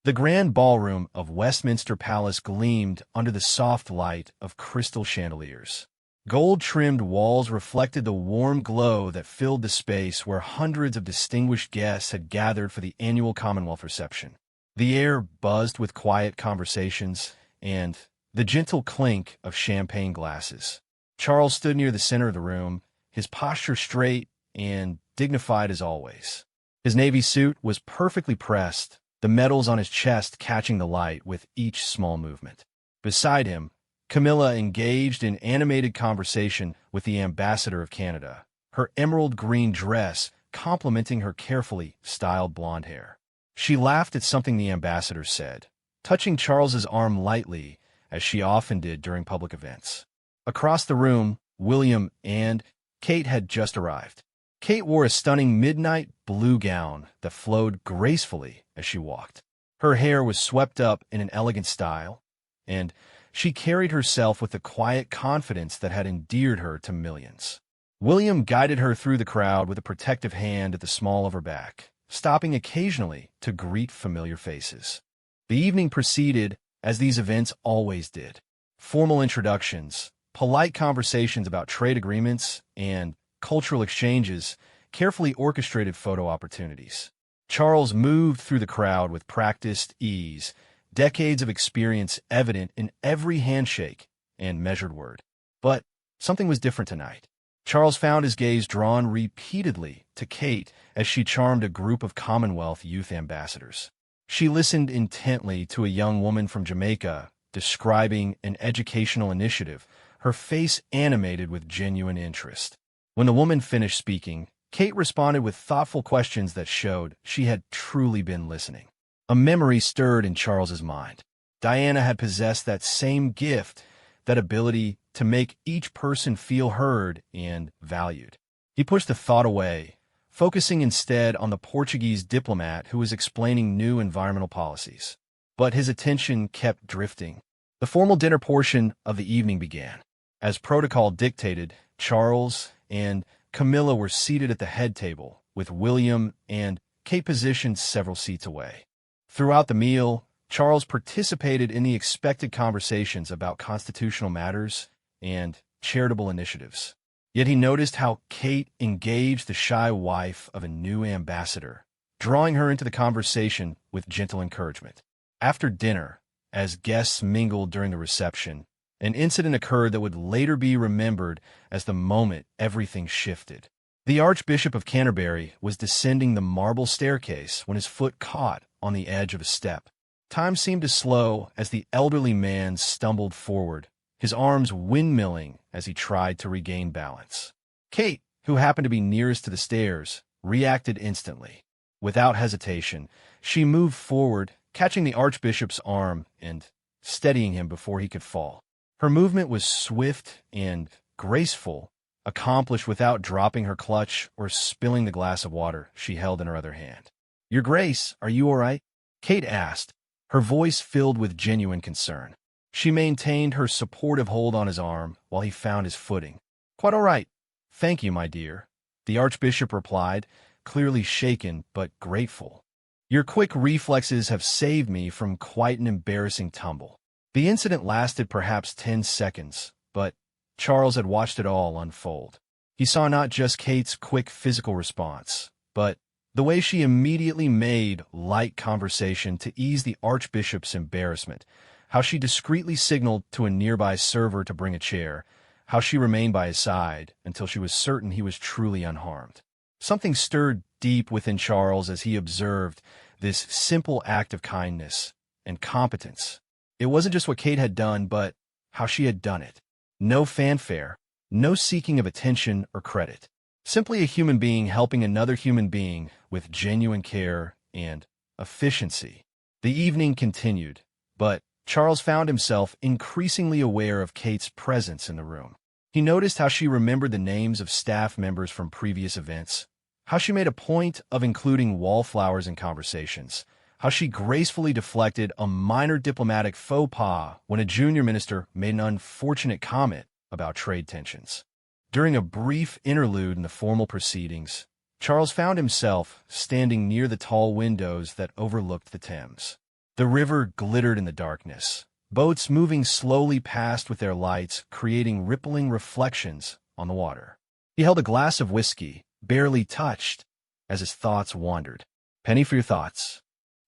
The grand ballroom of Westminster Palace gleamed under the soft light of crystal chandeliers. Gold-trimmed walls reflected the warm glow that filled the space where hundreds of distinguished guests had gathered for the annual Commonwealth reception. The air buzzed with quiet conversations and the gentle clink of champagne glasses. Charles stood near the center of the room, his posture straight and dignified as always. His navy suit was perfectly pressed, the metals on his chest catching the light with each small movement. Beside him, Camilla engaged in animated conversation with the ambassador of Canada, her emerald green dress complementing her carefully styled blonde hair. She laughed at something the ambassador said, touching Charles's arm lightly, as she often did during public events. Across the room, William and Kate had just arrived. Kate wore a stunning midnight blue gown that flowed gracefully as she walked. Her hair was swept up in an elegant style, and she carried herself with the quiet confidence that had endeared her to millions. William guided her through the crowd with a protective hand at the small of her back, stopping occasionally to greet familiar faces. The evening proceeded as these events always did. Formal introductions, polite conversations about trade agreements, and cultural exchanges, carefully orchestrated photo opportunities. Charles moved through the crowd with practiced ease, decades of experience evident in every handshake and measured word. But something was different tonight. Charles found his gaze drawn repeatedly to Kate as she charmed a group of Commonwealth youth ambassadors. She listened intently to a young woman from Jamaica describing an educational initiative, her face animated with genuine interest. When the woman finished speaking, Kate responded with thoughtful questions that showed she had truly been listening. A memory stirred in Charles's mind. Diana had possessed that same gift, that ability to make each person feel heard and valued. He pushed the thought away, focusing instead on the Portuguese diplomat who was explaining new environmental policies. But his attention kept drifting. The formal dinner portion of the evening began. As protocol dictated, Charles and Camilla were seated at the head table, with William and Kate positioned several seats away. Throughout the meal, Charles participated in the expected conversations about constitutional matters and charitable initiatives. Yet he noticed how Kate engaged the shy wife of a new ambassador, drawing her into the conversation with gentle encouragement. After dinner, as guests mingled during the reception, an incident occurred that would later be remembered as the moment everything shifted. The Archbishop of Canterbury was descending the marble staircase when his foot caught on the edge of a step. Time seemed to slow as the elderly man stumbled forward, his arms windmilling as he tried to regain balance. Kate, who happened to be nearest to the stairs, reacted instantly. Without hesitation, she moved forward, catching the Archbishop's arm and steadying him before he could fall. Her movement was swift and graceful, accomplished without dropping her clutch or spilling the glass of water she held in her other hand. "Your Grace, are you all right?" Kate asked, her voice filled with genuine concern. She maintained her supportive hold on his arm while he found his footing. "Quite all right. Thank you, my dear," the Archbishop replied, clearly shaken but grateful. "Your quick reflexes have saved me from quite an embarrassing tumble." The incident lasted perhaps 10 seconds, but Charles had watched it all unfold. He saw not just Kate's quick physical response, but the way she immediately made light conversation to ease the Archbishop's embarrassment, how she discreetly signaled to a nearby server to bring a chair, how she remained by his side until she was certain he was truly unharmed. Something stirred deep within Charles as he observed this simple act of kindness and competence. It wasn't just what Kate had done, but how she had done it. No fanfare, no seeking of attention or credit. Simply a human being helping another human being with genuine care and efficiency. The evening continued, but Charles found himself increasingly aware of Kate's presence in the room. He noticed how she remembered the names of staff members from previous events, how she made a point of including wallflowers in conversations, how she gracefully deflected a minor diplomatic faux pas when a junior minister made an unfortunate comment about trade tensions. During a brief interlude in the formal proceedings, Charles found himself standing near the tall windows that overlooked the Thames. The river glittered in the darkness, boats moving slowly past with their lights, creating rippling reflections on the water. He held a glass of whiskey, barely touched, as his thoughts wandered. "Penny for your thoughts."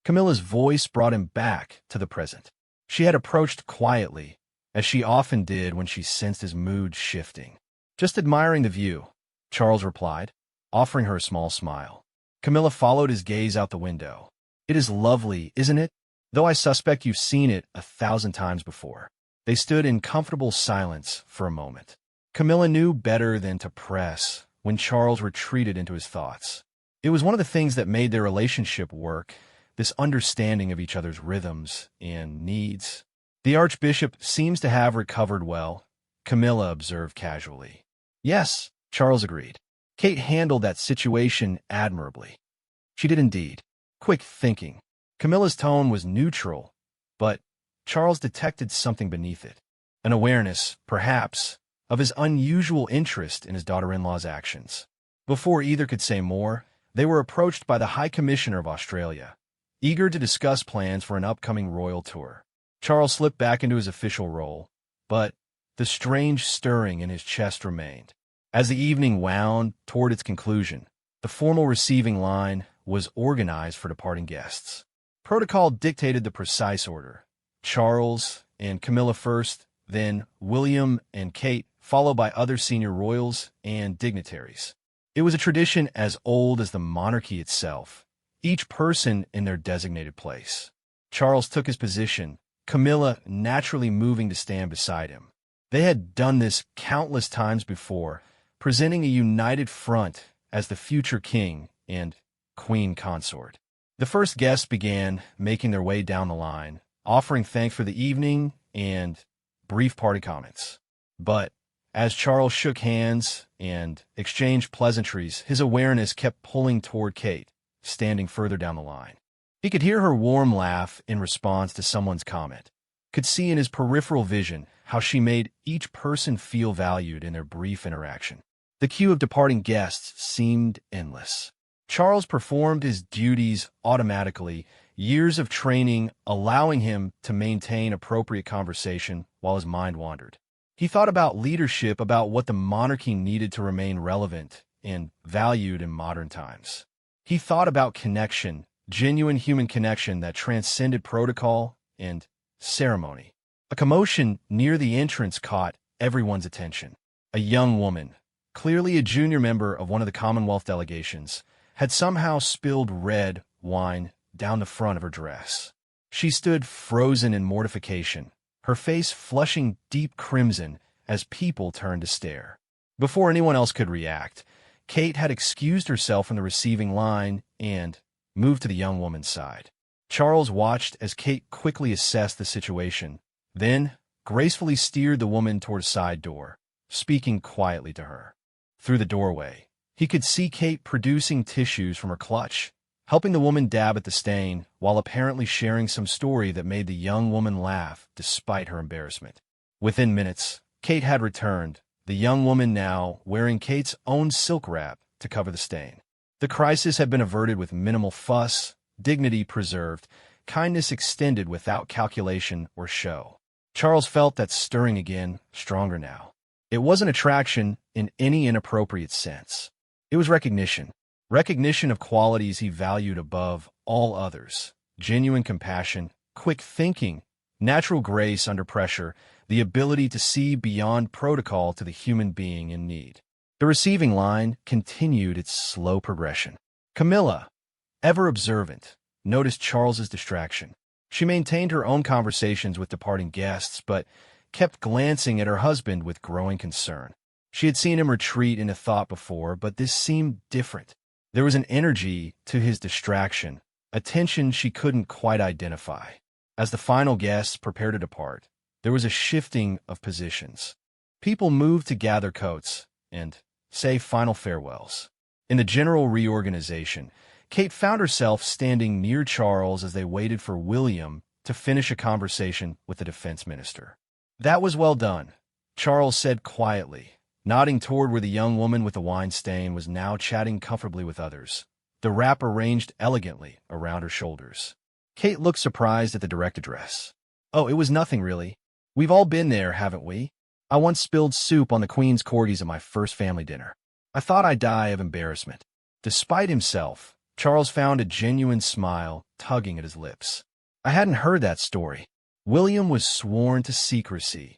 Camilla's voice brought him back to the present. She had approached quietly, as she often did when she sensed his mood shifting. "Just admiring the view," Charles replied, offering her a small smile. Camilla followed his gaze out the window. "It is lovely, isn't it? Though I suspect you've seen it 1,000 times before." They stood in comfortable silence for a moment. Camilla knew better than to press when Charles retreated into his thoughts. It was one of the things that made their relationship work, this understanding of each other's rhythms and needs. "The Archbishop seems to have recovered well," Camilla observed casually. "Yes," Charles agreed. "Kate handled that situation admirably." She did indeed. Quick thinking. Camilla's tone was neutral, but Charles detected something beneath it. An awareness, perhaps, of his unusual interest in his daughter-in-law's actions. Before either could say more, they were approached by the High Commissioner of Australia, eager to discuss plans for an upcoming royal tour. Charles slipped back into his official role, but the strange stirring in his chest remained. As the evening wound toward its conclusion, the formal receiving line was organized for departing guests. Protocol dictated the precise order. Charles and Camilla first, then William and Kate, followed by other senior royals and dignitaries. It was a tradition as old as the monarchy itself, each person in their designated place. Charles took his position, Camilla naturally moving to stand beside him. They had done this countless times before, presenting a united front as the future king and queen consort. The first guests began making their way down the line, offering thanks for the evening and brief party comments. But as Charles shook hands and exchanged pleasantries, his awareness kept pulling toward Kate, standing further down the line. He could hear her warm laugh in response to someone's comment, could see in his peripheral vision how she made each person feel valued in their brief interaction. The queue of departing guests seemed endless. Charles performed his duties automatically, years of training allowing him to maintain appropriate conversation while his mind wandered. He thought about leadership, about what the monarchy needed to remain relevant and valued in modern times. He thought about connection, genuine human connection that transcended protocol and ceremony. A commotion near the entrance caught everyone's attention. A young woman, clearly a junior member of one of the Commonwealth delegations, had somehow spilled red wine down the front of her dress. She stood frozen in mortification, her face flushing deep crimson as people turned to stare. Before anyone else could react, Kate had excused herself from the receiving line and moved to the young woman's side. Charles watched as Kate quickly assessed the situation, then gracefully steered the woman toward a side door, speaking quietly to her. Through the doorway, he could see Kate producing tissues from her clutch, helping the woman dab at the stain while apparently sharing some story that made the young woman laugh despite her embarrassment. Within minutes, Kate had returned, the young woman now wearing Kate's own silk wrap to cover the stain. The crisis had been averted with minimal fuss, dignity preserved, kindness extended without calculation or show. Charles felt that stirring again, stronger now. It wasn't attraction in any inappropriate sense. It was recognition. Recognition of qualities he valued above all others: genuine compassion, quick thinking, natural grace under pressure, the ability to see beyond protocol to the human being in need. The receiving line continued its slow progression. Camilla, ever observant, noticed Charles's distraction. She maintained her own conversations with departing guests, but kept glancing at her husband with growing concern. She had seen him retreat into thought before, but this seemed different. There was an energy to his distraction, a tension she couldn't quite identify. As the final guests prepared to depart, there was a shifting of positions. People moved to gather coats and say final farewells. In the general reorganization, Kate found herself standing near Charles as they waited for William to finish a conversation with the defense minister. "That was well done," Charles said quietly, nodding toward where the young woman with the wine stain was now chatting comfortably with others, the wrap arranged elegantly around her shoulders. Kate looked surprised at the direct address. Oh, it was nothing really. We've all been there, haven't we? I once spilled soup on the Queen's corgis at my first family dinner. I thought I'd die of embarrassment. Despite himself, Charles found a genuine smile tugging at his lips. I hadn't heard that story. William was sworn to secrecy.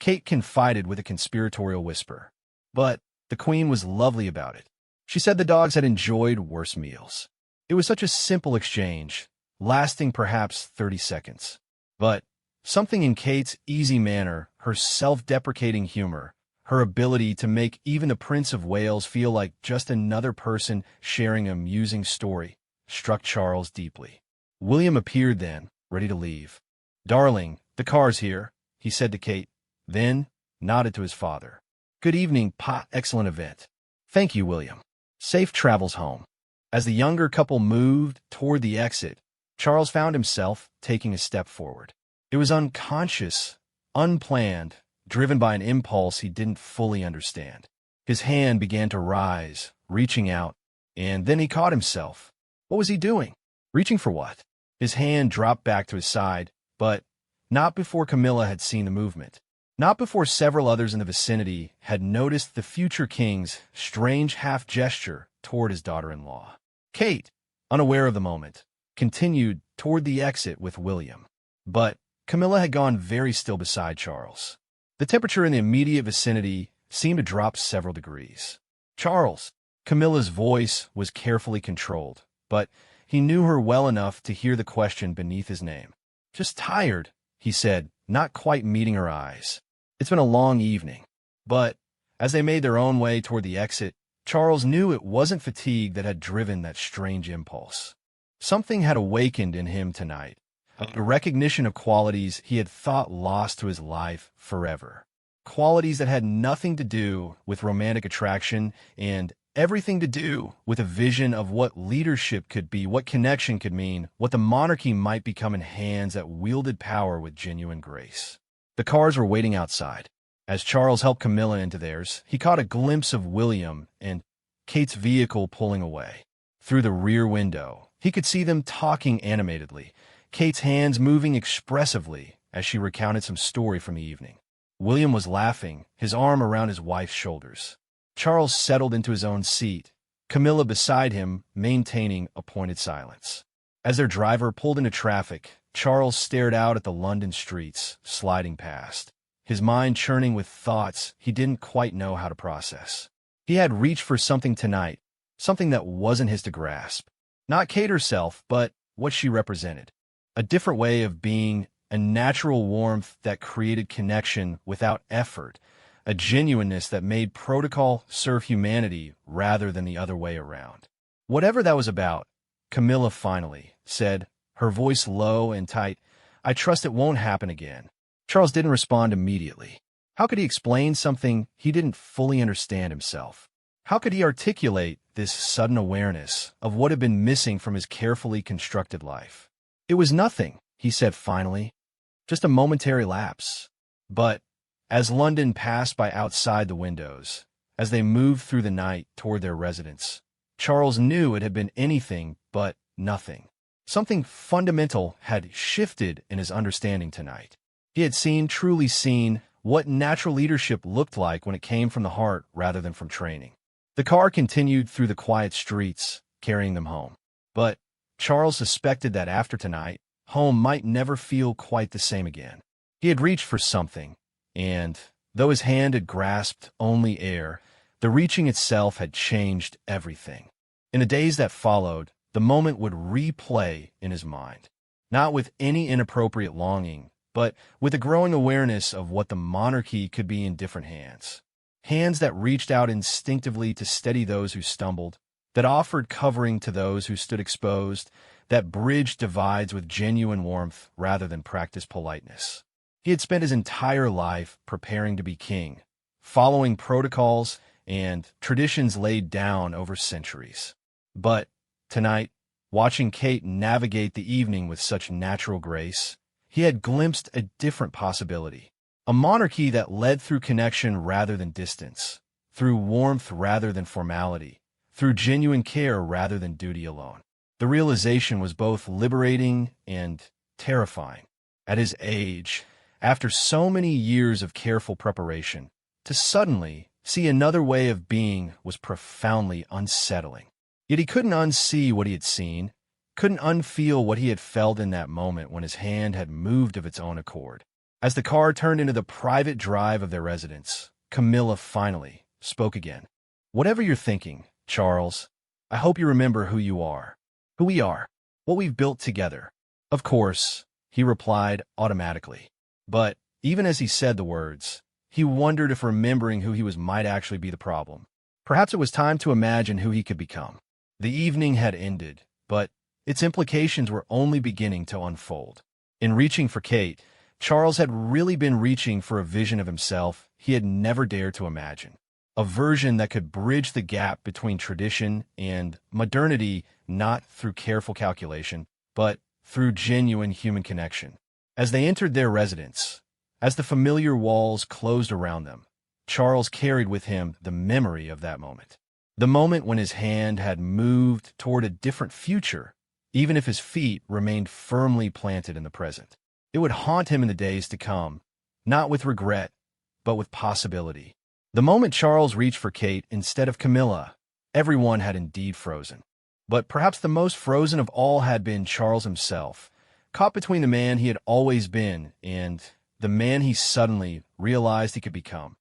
Kate confided with a conspiratorial whisper. But the Queen was lovely about it. She said the dogs had enjoyed worse meals. It was such a simple exchange, lasting perhaps 30 seconds. But something in Kate's easy manner, her self-deprecating humor, her ability to make even the Prince of Wales feel like just another person sharing an amusing story, struck Charles deeply. William appeared then, ready to leave. "Darling, the car's here," he said to Kate, then nodded to his father. "Good evening, Pa. Excellent event." "Thank you, William. Safe travels home." As the younger couple moved toward the exit, Charles found himself taking a step forward. It was unconscious, unplanned, driven by an impulse he didn't fully understand. His hand began to rise, reaching out, and then he caught himself. What was he doing? Reaching for what? His hand dropped back to his side, but not before Camilla had seen the movement. Not before several others in the vicinity had noticed the future king's strange half-gesture toward his daughter-in-law. Kate, unaware of the moment, continued toward the exit with William. But Camilla had gone very still beside Charles. The temperature in the immediate vicinity seemed to drop several degrees. "Charles!" Camilla's voice was carefully controlled, but he knew her well enough to hear the question beneath his name. "Just tired," he said, not quite meeting her eyes. "It's been a long evening." But as they made their own way toward the exit, Charles knew it wasn't fatigue that had driven that strange impulse. Something had awakened in him tonight, a recognition of qualities he had thought lost to his life forever. Qualities that had nothing to do with romantic attraction and everything to do with a vision of what leadership could be, what connection could mean, what the monarchy might become in hands that wielded power with genuine grace. The cars were waiting outside. As Charles helped Camilla into theirs, he caught a glimpse of William and Kate's vehicle pulling away. Through the rear window, he could see them talking animatedly, Kate's hands moving expressively as she recounted some story from the evening. William was laughing, his arm around his wife's shoulders. Charles settled into his own seat, Camilla beside him maintaining a pointed silence. As their driver pulled into traffic, Charles stared out at the London streets, sliding past, his mind churning with thoughts he didn't quite know how to process. He had reached for something tonight, something that wasn't his to grasp. Not Kate herself, but what she represented. A different way of being, a natural warmth that created connection without effort, a genuineness that made protocol serve humanity rather than the other way around. Whatever that was about, Camilla finally said, her voice low and tight, "I trust it won't happen again." Charles didn't respond immediately. How could he explain something he didn't fully understand himself? How could he articulate this sudden awareness of what had been missing from his carefully constructed life? "It was nothing," he said finally, "just a momentary lapse." But as London passed by outside the windows, as they moved through the night toward their residence, Charles knew it had been anything but nothing. Something fundamental had shifted in his understanding tonight. He had truly seen, what natural leadership looked like when it came from the heart rather than from training. The car continued through the quiet streets, carrying them home. But Charles suspected that after tonight, home might never feel quite the same again. He had reached for something, and though his hand had grasped only air, the reaching itself had changed everything. In the days that followed, the moment would replay in his mind, not with any inappropriate longing, but with a growing awareness of what the monarchy could be in different hands. Hands that reached out instinctively to steady those who stumbled, that offered covering to those who stood exposed, that bridged divides with genuine warmth rather than practiced politeness. He had spent his entire life preparing to be king, following protocols and traditions laid down over centuries. But tonight, watching Kate navigate the evening with such natural grace, he had glimpsed a different possibility. A monarchy that led through connection rather than distance, through warmth rather than formality, through genuine care rather than duty alone. The realization was both liberating and terrifying. At his age, after so many years of careful preparation, to suddenly see another way of being was profoundly unsettling. Yet he couldn't unsee what he had seen, couldn't unfeel what he had felt in that moment when his hand had moved of its own accord. As the car turned into the private drive of their residence, Camilla finally spoke again. "Whatever you're thinking, Charles, I hope you remember who you are, who we are, what we've built together." "Of course," he replied automatically. But even as he said the words, he wondered if remembering who he was might actually be the problem. Perhaps it was time to imagine who he could become. The evening had ended, but its implications were only beginning to unfold. In reaching for Kate, Charles had really been reaching for a vision of himself he had never dared to imagine. A version that could bridge the gap between tradition and modernity, not through careful calculation, but through genuine human connection. As they entered their residence, as the familiar walls closed around them, Charles carried with him the memory of that moment. The moment when his hand had moved toward a different future, even if his feet remained firmly planted in the present. It would haunt him in the days to come, not with regret, but with possibility. The moment Charles reached for Kate instead of Camilla, everyone had indeed frozen. But perhaps the most frozen of all had been Charles himself, caught between the man he had always been and the man he suddenly realized he could become.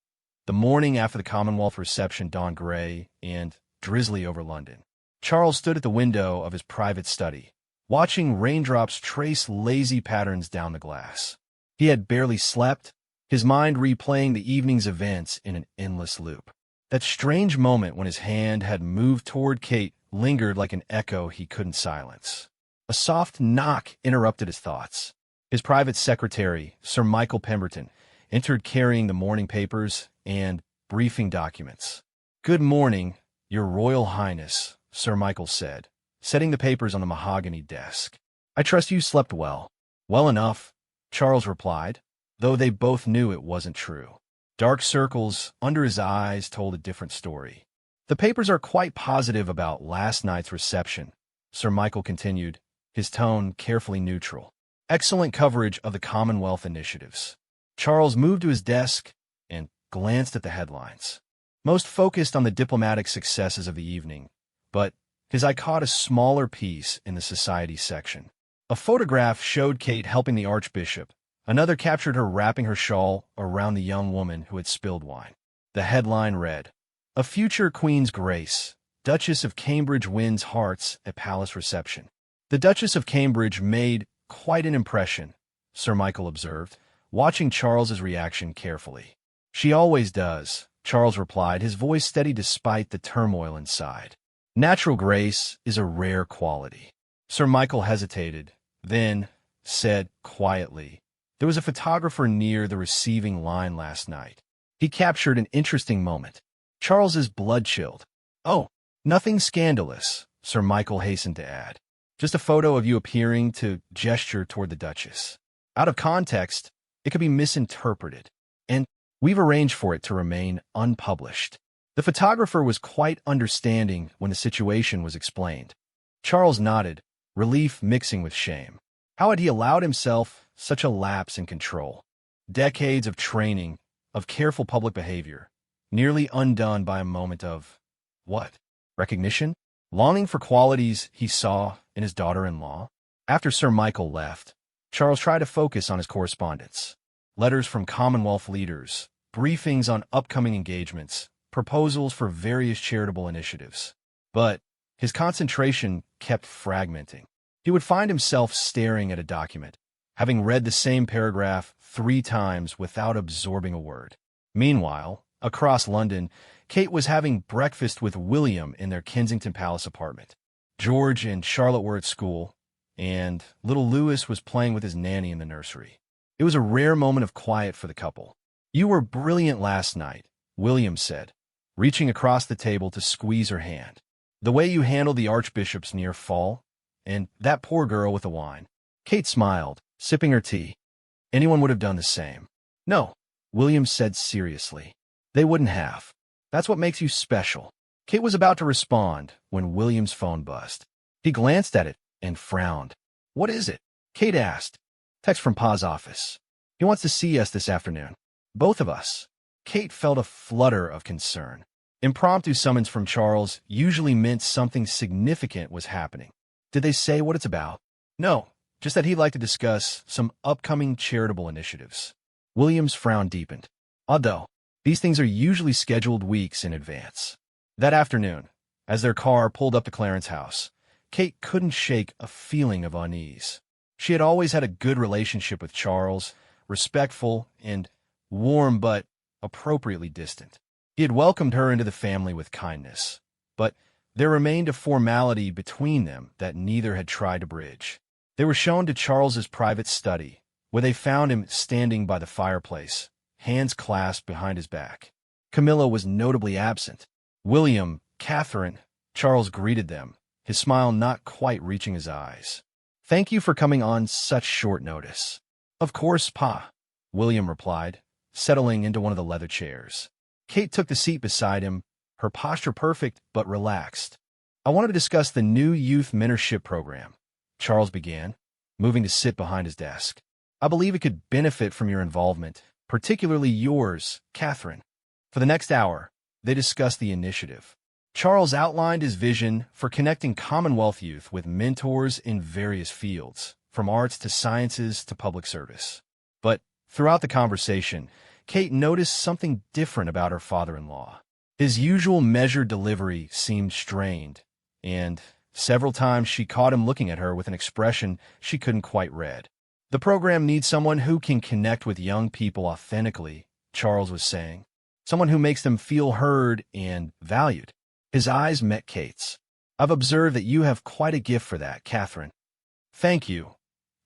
The morning after the Commonwealth reception dawned gray and drizzly over London. Charles stood at the window of his private study, watching raindrops trace lazy patterns down the glass. He had barely slept, his mind replaying the evening's events in an endless loop. That strange moment when his hand had moved toward Kate lingered like an echo he couldn't silence. A soft knock interrupted his thoughts. His private secretary, Sir Michael Pemberton, entered carrying the morning papers and briefing documents. "Good morning, Your Royal Highness," Sir Michael said, setting the papers on the mahogany desk. "I trust you slept well." "Well enough," Charles replied, though they both knew it wasn't true. Dark circles under his eyes told a different story. "The papers are quite positive about last night's reception," Sir Michael continued, his tone carefully neutral. "Excellent coverage of the Commonwealth initiatives." Charles moved to his desk and glanced at the headlines. Most focused on the diplomatic successes of the evening, but his eye caught a smaller piece in the society section. A photograph showed Kate helping the Archbishop. Another captured her wrapping her shawl around the young woman who had spilled wine. The headline read, "A future Queen's Grace, Duchess of Cambridge wins hearts at palace reception." The Duchess of Cambridge made quite an impression, Sir Michael observed, watching Charles's reaction carefully. "She always does," Charles replied, his voice steady despite the turmoil inside. "Natural grace is a rare quality." Sir Michael hesitated, then said quietly, "There was a photographer near the receiving line last night. He captured an interesting moment." Charles's blood chilled. "Oh, nothing scandalous," Sir Michael hastened to add. "Just a photo of you appearing to gesture toward the Duchess. Out of context, it could be misinterpreted, and we've arranged for it to remain unpublished." The photographer was quite understanding when the situation was explained. Charles nodded, relief mixing with shame. How had he allowed himself such a lapse in control? Decades of training, of careful public behavior, nearly undone by a moment of, what? Recognition? Longing for qualities he saw in his daughter-in-law? After Sir Michael left, Charles tried to focus on his correspondence. Letters from Commonwealth leaders, briefings on upcoming engagements, proposals for various charitable initiatives. But his concentration kept fragmenting. He would find himself staring at a document, having read the same paragraph 3 times without absorbing a word. Meanwhile, across London, Kate was having breakfast with William in their Kensington Palace apartment. George and Charlotte were at school, and little Louis was playing with his nanny in the nursery. It was a rare moment of quiet for the couple. "You were brilliant last night," William said, reaching across the table to squeeze her hand. "The way you handled the Archbishop's near fall, and that poor girl with the wine." Kate smiled, sipping her tea. "Anyone would have done the same." "No," William said seriously. "They wouldn't have. That's what makes you special." Kate was about to respond when William's phone buzzed. He glanced at it and frowned. "What is it?" Kate asked. "Text from Pa's office. He wants to see us this afternoon. Both of us." Kate felt a flutter of concern. Impromptu summons from Charles usually meant something significant was happening. Did they say what it's about? No, just that he'd like to discuss some upcoming charitable initiatives. William's frown deepened. Odd though, these things are usually scheduled weeks in advance. That afternoon, as their car pulled up to Clarence's house, Kate couldn't shake a feeling of unease. She had always had a good relationship with Charles, respectful and warm but appropriately distant. He had welcomed her into the family with kindness, but there remained a formality between them that neither had tried to bridge. They were shown to Charles's private study, where they found him standing by the fireplace, hands clasped behind his back. Camilla was notably absent. William, Catherine, Charles greeted them, his smile not quite reaching his eyes. "Thank you for coming on such short notice." "Of course, Pa," William replied, settling into one of the leather chairs. Kate took the seat beside him, her posture perfect but relaxed. "I want to discuss the new youth mentorship program," Charles began, moving to sit behind his desk. "I believe it could benefit from your involvement, particularly yours, Catherine." For the next hour, they discussed the initiative. Charles outlined his vision for connecting Commonwealth youth with mentors in various fields, from arts to sciences to public service. But throughout the conversation, Kate noticed something different about her father-in-law. His usual measured delivery seemed strained, and several times she caught him looking at her with an expression she couldn't quite read. "The program needs someone who can connect with young people authentically," Charles was saying. "Someone who makes them feel heard and valued." His eyes met Kate's. "I've observed that you have quite a gift for that, Catherine." "Thank you,"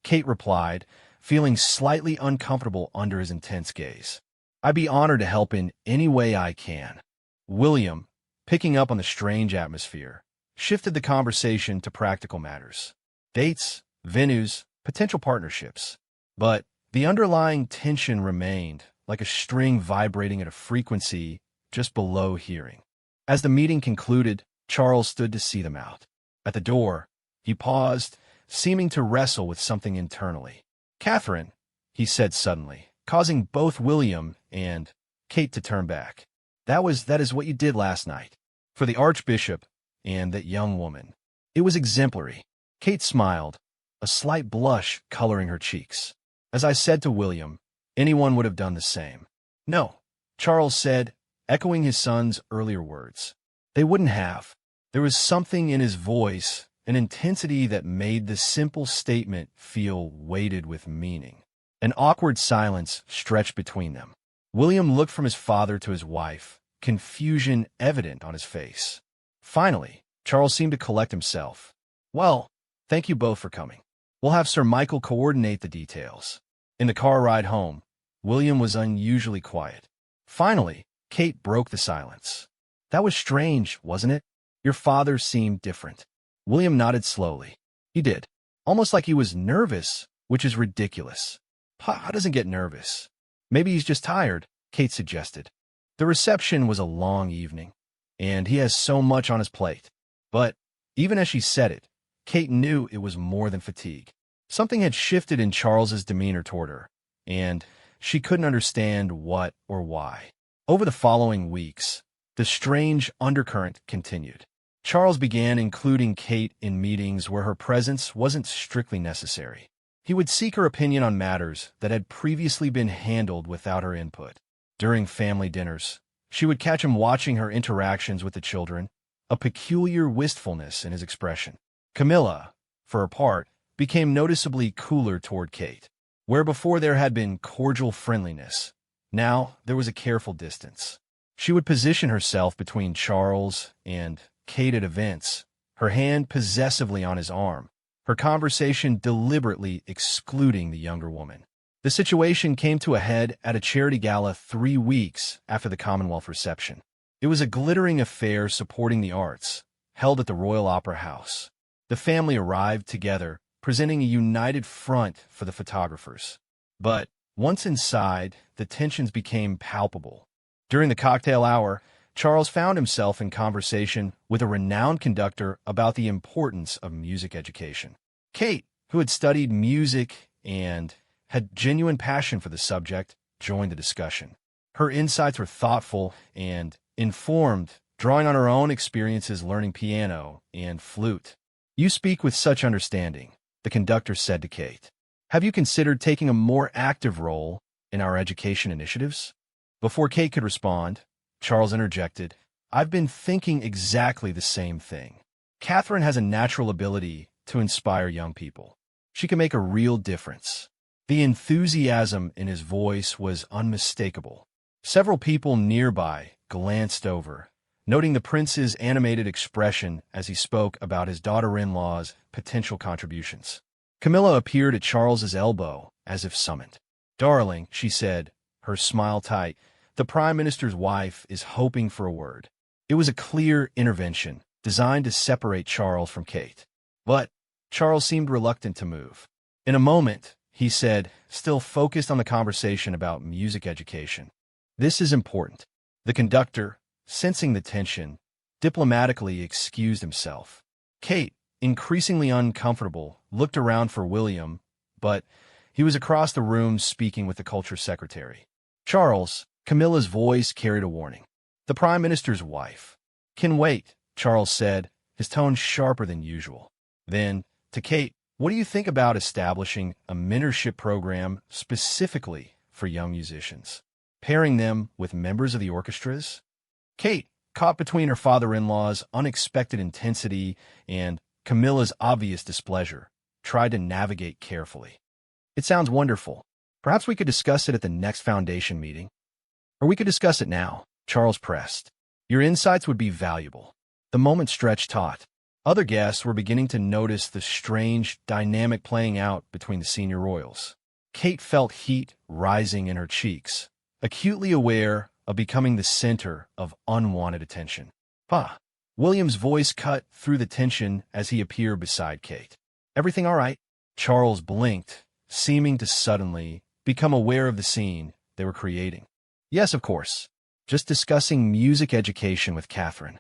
Kate replied, feeling slightly uncomfortable under his intense gaze. "I'd be honored to help in any way I can." William, picking up on the strange atmosphere, shifted the conversation to practical matters. Dates, venues, potential partnerships. But the underlying tension remained, like a string vibrating at a frequency just below hearing. As the meeting concluded, Charles stood to see them out. At the door, he paused, seeming to wrestle with something internally. "Catherine," he said suddenly, causing both William and Kate to turn back. That is what you did last night. For the Archbishop and that young woman. It was exemplary." Kate smiled, a slight blush coloring her cheeks. "As I said to William, anyone would have done the same." "No," Charles said, echoing his son's earlier words. "They wouldn't have." There was something in his voice, an intensity that made the simple statement feel weighted with meaning. An awkward silence stretched between them. William looked from his father to his wife, confusion evident on his face. Finally, Charles seemed to collect himself. "Well, thank you both for coming. We'll have Sir Michael coordinate the details." In the car ride home, William was unusually quiet. Finally, Kate broke the silence. "That was strange, wasn't it? Your father seemed different." William nodded slowly. He did, almost like he was nervous, which is ridiculous. Pa doesn't get nervous. "Maybe he's just tired," Kate suggested. The reception was a long evening, and he has so much on his plate. But even as she said it, Kate knew it was more than fatigue. Something had shifted in Charles's demeanor toward her, and she couldn't understand what or why. Over the following weeks, the strange undercurrent continued. Charles began including Kate in meetings where her presence wasn't strictly necessary. He would seek her opinion on matters that had previously been handled without her input. During family dinners, she would catch him watching her interactions with the children, a peculiar wistfulness in his expression. Camilla, for her part, became noticeably cooler toward Kate. Where before there had been cordial friendliness, now there was a careful distance. She would position herself between Charles and Kate at events, her hand possessively on his arm, her conversation deliberately excluding the younger woman. The situation came to a head at a charity gala 3 weeks after the Commonwealth reception. It was a glittering affair supporting the arts, held at the Royal Opera House. The family arrived together, presenting a united front for the photographers. But once inside, the tensions became palpable. During the cocktail hour, Charles found himself in conversation with a renowned conductor about the importance of music education. Kate, who had studied music and had genuine passion for the subject, joined the discussion. Her insights were thoughtful and informed, drawing on her own experiences learning piano and flute. "You speak with such understanding," the conductor said to Kate. "Have you considered taking a more active role in our education initiatives?" Before Kate could respond, Charles interjected, "I've been thinking exactly the same thing. Catherine has a natural ability to inspire young people. She can make a real difference." The enthusiasm in his voice was unmistakable. Several people nearby glanced over, noting the prince's animated expression as he spoke about his daughter-in-law's potential contributions. Camilla appeared at Charles's elbow, as if summoned. "Darling," she said, her smile tight, "the Prime Minister's wife is hoping for a word." It was a clear intervention, designed to separate Charles from Kate. But Charles seemed reluctant to move. "In a moment," he said, still focused on the conversation about music education. "This is important." The conductor, sensing the tension, diplomatically excused himself. Kate, increasingly uncomfortable, looked around for William, but he was across the room speaking with the culture secretary. "Charles," Camilla's voice carried a warning. "The Prime Minister's wife can wait," Charles said, his tone sharper than usual. Then, to Kate, "What do you think about establishing a mentorship program specifically for young musicians, pairing them with members of the orchestras?" Kate, caught between her father-in-law's unexpected intensity and Camilla's obvious displeasure, tried to navigate carefully. "It sounds wonderful. Perhaps we could discuss it at the next foundation meeting. Or we could discuss it now," Charles pressed. "Your insights would be valuable." The moment stretched taut. Other guests were beginning to notice the strange dynamic playing out between the senior royals. Kate felt heat rising in her cheeks, acutely aware of becoming the center of unwanted attention. "Pa!" William's voice cut through the tension as he appeared beside Kate. "Everything all right?" Charles blinked, seeming to suddenly become aware of the scene they were creating. "Yes, of course. Just discussing music education with Catherine."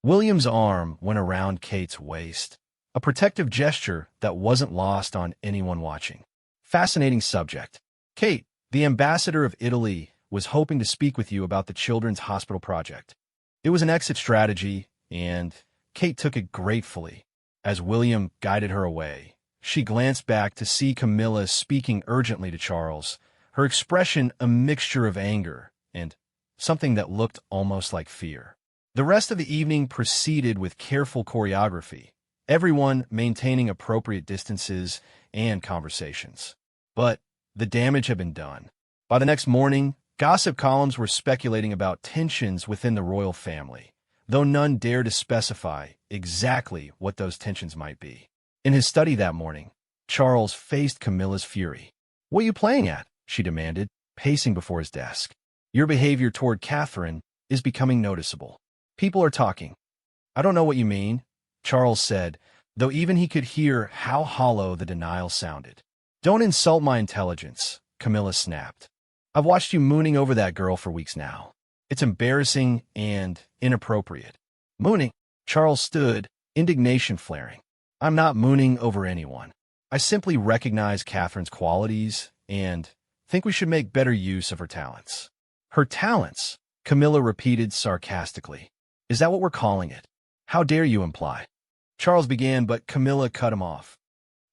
William's arm went around Kate's waist, a protective gesture that wasn't lost on anyone watching. "Fascinating subject. Kate, the ambassador of Italy was hoping to speak with you about the Children's Hospital project." It was an exit strategy, and Kate took it gratefully. As William guided her away, she glanced back to see Camilla speaking urgently to Charles, her expression a mixture of anger and something that looked almost like fear. The rest of the evening proceeded with careful choreography, everyone maintaining appropriate distances and conversations. But the damage had been done. By the next morning, gossip columns were speculating about tensions within the royal family, though none dared to specify exactly what those tensions might be. In his study that morning, Charles faced Camilla's fury. "What are you playing at?" she demanded, pacing before his desk. "Your behavior toward Catherine is becoming noticeable. People are talking." "I don't know what you mean," Charles said, though even he could hear how hollow the denial sounded. "Don't insult my intelligence," Camilla snapped. "I've watched you mooning over that girl for weeks now. It's embarrassing and inappropriate." "Mooning?" Charles stood, indignation flaring. "I'm not mooning over anyone. I simply recognize Catherine's qualities and think we should make better use of her talents." "Her talents?" Camilla repeated sarcastically. "Is that what we're calling it? How dare you imply?" Charles began, but Camilla cut him off.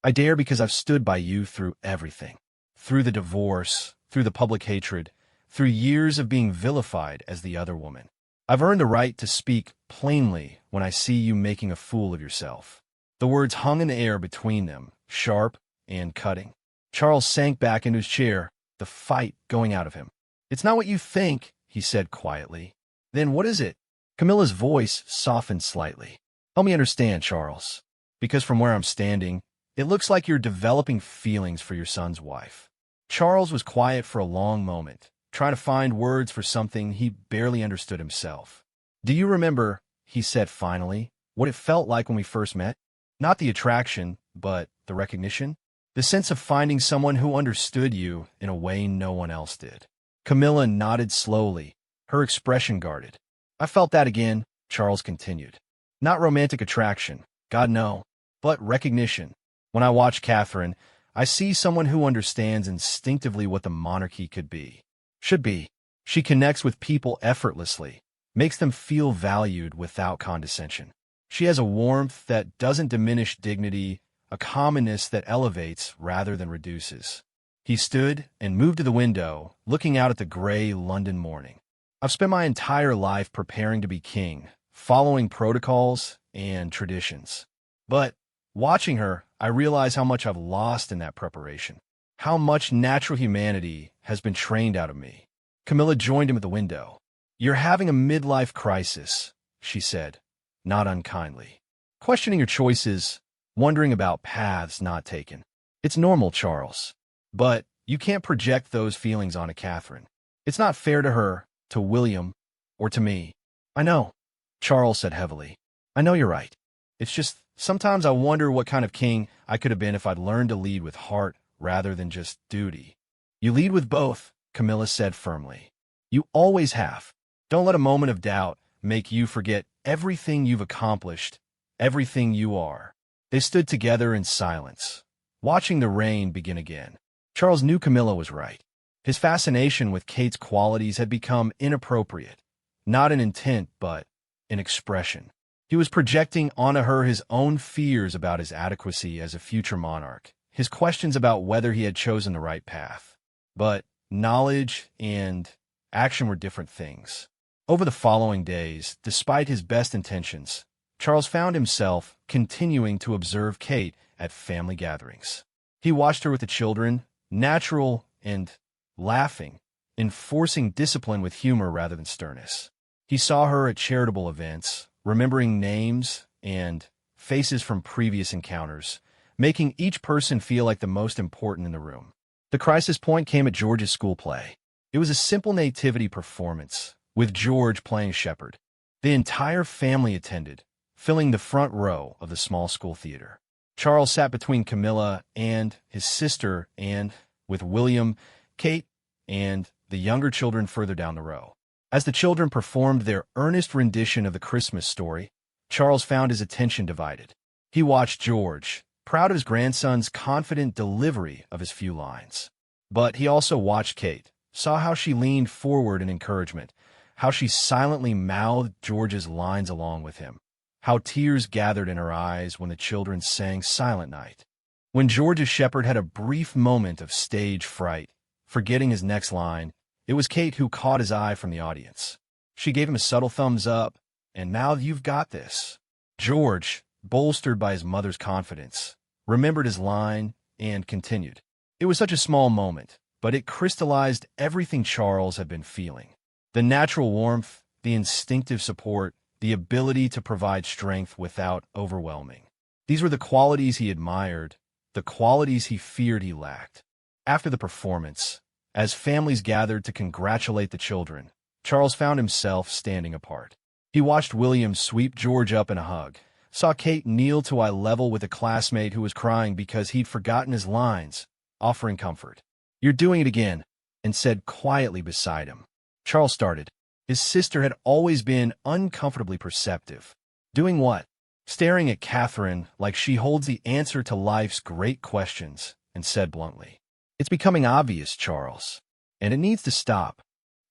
"I dare because I've stood by you through everything. Through the divorce, through the public hatred, through years of being vilified as the other woman. I've earned the right to speak plainly when I see you making a fool of yourself." The words hung in the air between them, sharp and cutting. Charles sank back into his chair, the fight going out of him. "It's not what you think," he said quietly. "Then what is it?" Camilla's voice softened slightly. "Help me understand, Charles, because from where I'm standing, it looks like you're developing feelings for your son's wife." Charles was quiet for a long moment, trying to find words for something he barely understood himself. "Do you remember," he said finally, "what it felt like when we first met? Not the attraction, but the recognition? The sense of finding someone who understood you in a way no one else did." Camilla nodded slowly, her expression guarded. I felt that again, Charles continued. Not romantic attraction, God no, but recognition. When I watch Catherine, I see someone who understands instinctively what the monarchy could be, should be. She connects with people effortlessly, makes them feel valued without condescension. She has a warmth that doesn't diminish dignity, a commonness that elevates rather than reduces. He stood and moved to the window, looking out at the gray London morning. I've spent my entire life preparing to be king, following protocols and traditions. But watching her, I realize how much I've lost in that preparation, how much natural humanity has been trained out of me. Camilla joined him at the window. You're having a midlife crisis, she said, not unkindly. Questioning your choices, wondering about paths not taken. It's normal, Charles. But you can't project those feelings onto Catherine. It's not fair to her, to William, or to me. I know, Charles said heavily. I know you're right. It's just, sometimes I wonder what kind of king I could have been if I'd learned to lead with heart rather than just duty. You lead with both, Camilla said firmly. You always have. Don't let a moment of doubt make you forget everything you've accomplished, everything you are. They stood together in silence, watching the rain begin again. Charles knew Camilla was right. His fascination with Kate's qualities had become inappropriate, not in intent, but in expression. He was projecting onto her his own fears about his adequacy as a future monarch, his questions about whether he had chosen the right path. But knowledge and action were different things. Over the following days, despite his best intentions, Charles found himself continuing to observe Kate at family gatherings. He watched her with the children, natural and laughing, enforcing discipline with humor rather than sternness. He saw her at charitable events, remembering names and faces from previous encounters, making each person feel like the most important in the room. The crisis point came at George's school play. It was a simple nativity performance, with George playing shepherd. The entire family attended, filling the front row of the small school theater. Charles sat between Camilla and his sister and, with William, Kate, and the younger children further down the row. As the children performed their earnest rendition of the Christmas story, Charles found his attention divided. He watched George, proud of his grandson's confident delivery of his few lines. But he also watched Kate, saw how she leaned forward in encouragement, how she silently mouthed George's lines along with him, how tears gathered in her eyes when the children sang Silent Night. When George's shepherd had a brief moment of stage fright, forgetting his next line, it was Kate who caught his eye from the audience. She gave him a subtle thumbs up and mouthed, "You've got this." George, bolstered by his mother's confidence, remembered his line and continued. It was such a small moment, but it crystallized everything Charles had been feeling. The natural warmth, the instinctive support, the ability to provide strength without overwhelming. These were the qualities he admired, the qualities he feared he lacked. After the performance, as families gathered to congratulate the children, Charles found himself standing apart. He watched William sweep George up in a hug, saw Kate kneel to eye level with a classmate who was crying because he'd forgotten his lines, offering comfort. "You're doing it again," and said quietly beside him. Charles started. His sister had always been uncomfortably perceptive. Doing what? Staring at Catherine like she holds the answer to life's great questions, and said bluntly, "It's becoming obvious, Charles, and it needs to stop."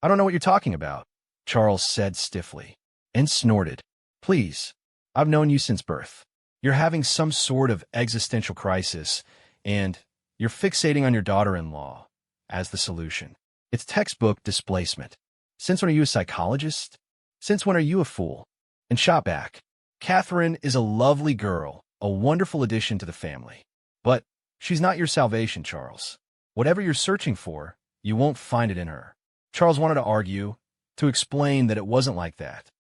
"I don't know what you're talking about," Charles said stiffly, and snorted. "Please, I've known you since birth. You're having some sort of existential crisis, and you're fixating on your daughter-in-law as the solution. It's textbook displacement. Since when are you a psychologist? Since when are you a fool?" And shot back. "Catherine is a lovely girl, a wonderful addition to the family. But she's not your salvation, Charles. Whatever you're searching for, you won't find it in her." Charles wanted to argue, to explain that it wasn't like that,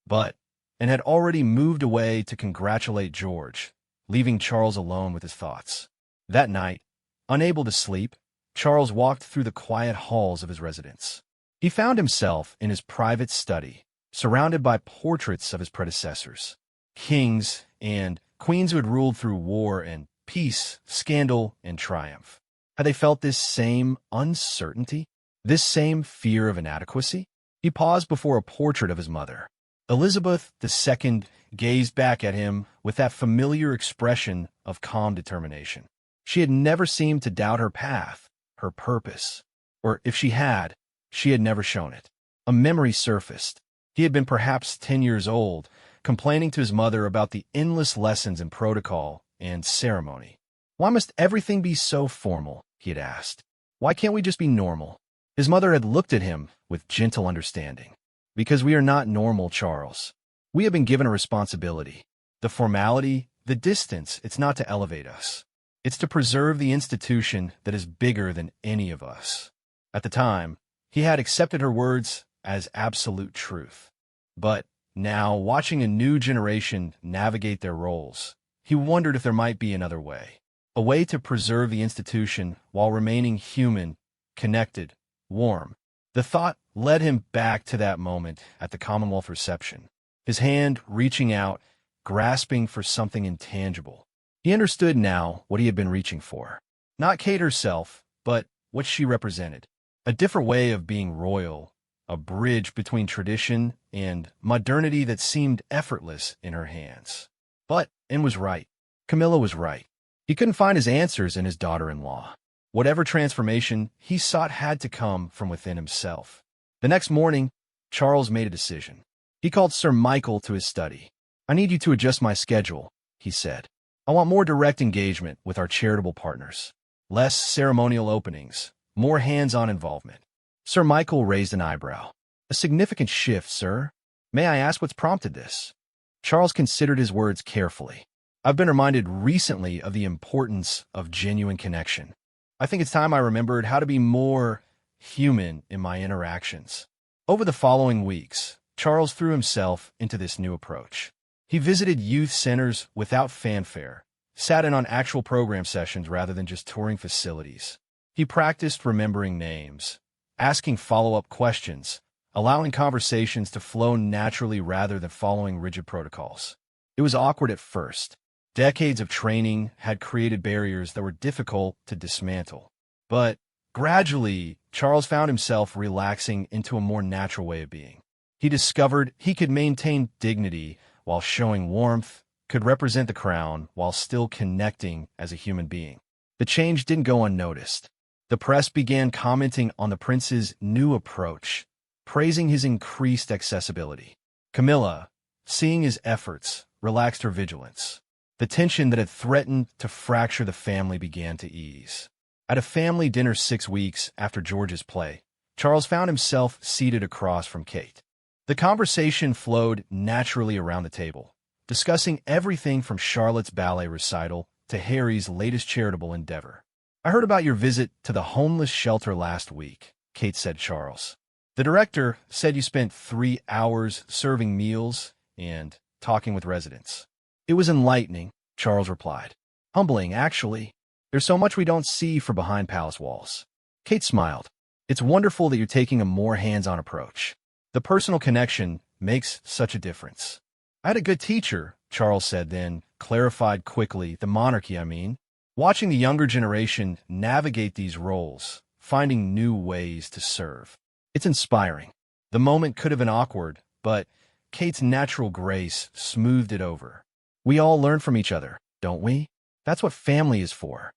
and had already moved away to congratulate George, leaving Charles alone with his thoughts. That night, unable to sleep, Charles walked through the quiet halls of his residence. He found himself in his private study, surrounded by portraits of his predecessors, kings and queens who had ruled through war and peace, scandal and triumph. Had they felt this same uncertainty, this same fear of inadequacy? He paused before a portrait of his mother. Elizabeth II gazed back at him with that familiar expression of calm determination. She had never seemed to doubt her path, her purpose, or if she had never shown it. A memory surfaced. He had been perhaps 10 years old, complaining to his mother about the endless lessons in protocol and ceremony. "Why must everything be so formal?" he had asked. "Why can't we just be normal?" His mother had looked at him with gentle understanding. "Because we are not normal, Charles. We have been given a responsibility. The formality, the distance, it's not to elevate us. It's to preserve the institution that is bigger than any of us." At the time, he had accepted her words as absolute truth. But now, watching a new generation navigate their roles, he wondered if there might be another way. A way to preserve the institution while remaining human, connected, warm. The thought led him back to that moment at the Commonwealth reception, his hand reaching out, grasping for something intangible. He understood now what he had been reaching for. Not Kate herself, but what she represented. A different way of being royal, a bridge between tradition and modernity that seemed effortless in her hands. But Anne was right. Camilla was right. He couldn't find his answers in his daughter-in-law. Whatever transformation he sought had to come from within himself. The next morning, Charles made a decision. He called Sir Michael to his study. "I need you to adjust my schedule," he said. "I want more direct engagement with our charitable partners. Less ceremonial openings, more hands-on involvement." Sir Michael raised an eyebrow. "A significant shift, sir. May I ask what's prompted this?" Charles considered his words carefully. "I've been reminded recently of the importance of genuine connection. I think it's time I remembered how to be more human in my interactions." Over the following weeks, Charles threw himself into this new approach. He visited youth centers without fanfare, sat in on actual program sessions rather than just touring facilities. He practiced remembering names, asking follow-up questions, allowing conversations to flow naturally rather than following rigid protocols. It was awkward at first. Decades of training had created barriers that were difficult to dismantle. But gradually, Charles found himself relaxing into a more natural way of being. He discovered he could maintain dignity while showing warmth, could represent the crown while still connecting as a human being. The change didn't go unnoticed. The press began commenting on the prince's new approach, praising his increased accessibility. Camilla, seeing his efforts, relaxed her vigilance. The tension that had threatened to fracture the family began to ease. At a family dinner 6 weeks after George's play, Charles found himself seated across from Kate. The conversation flowed naturally around the table, discussing everything from Charlotte's ballet recital to Harry's latest charitable endeavor. "I heard about your visit to the homeless shelter last week," Kate said to Charles. "The director said you spent 3 hours serving meals and talking with residents." "It was enlightening," Charles replied. "Humbling, actually. There's so much we don't see from behind palace walls." Kate smiled. "It's wonderful that you're taking a more hands-on approach. The personal connection makes such a difference." "I had a good teacher," Charles said, then clarified quickly, "the monarchy, I mean." Watching the younger generation navigate these roles, finding new ways to serve. It's inspiring. The moment could have been awkward, but Kate's natural grace smoothed it over. We all learn from each other, don't we? That's what family is for.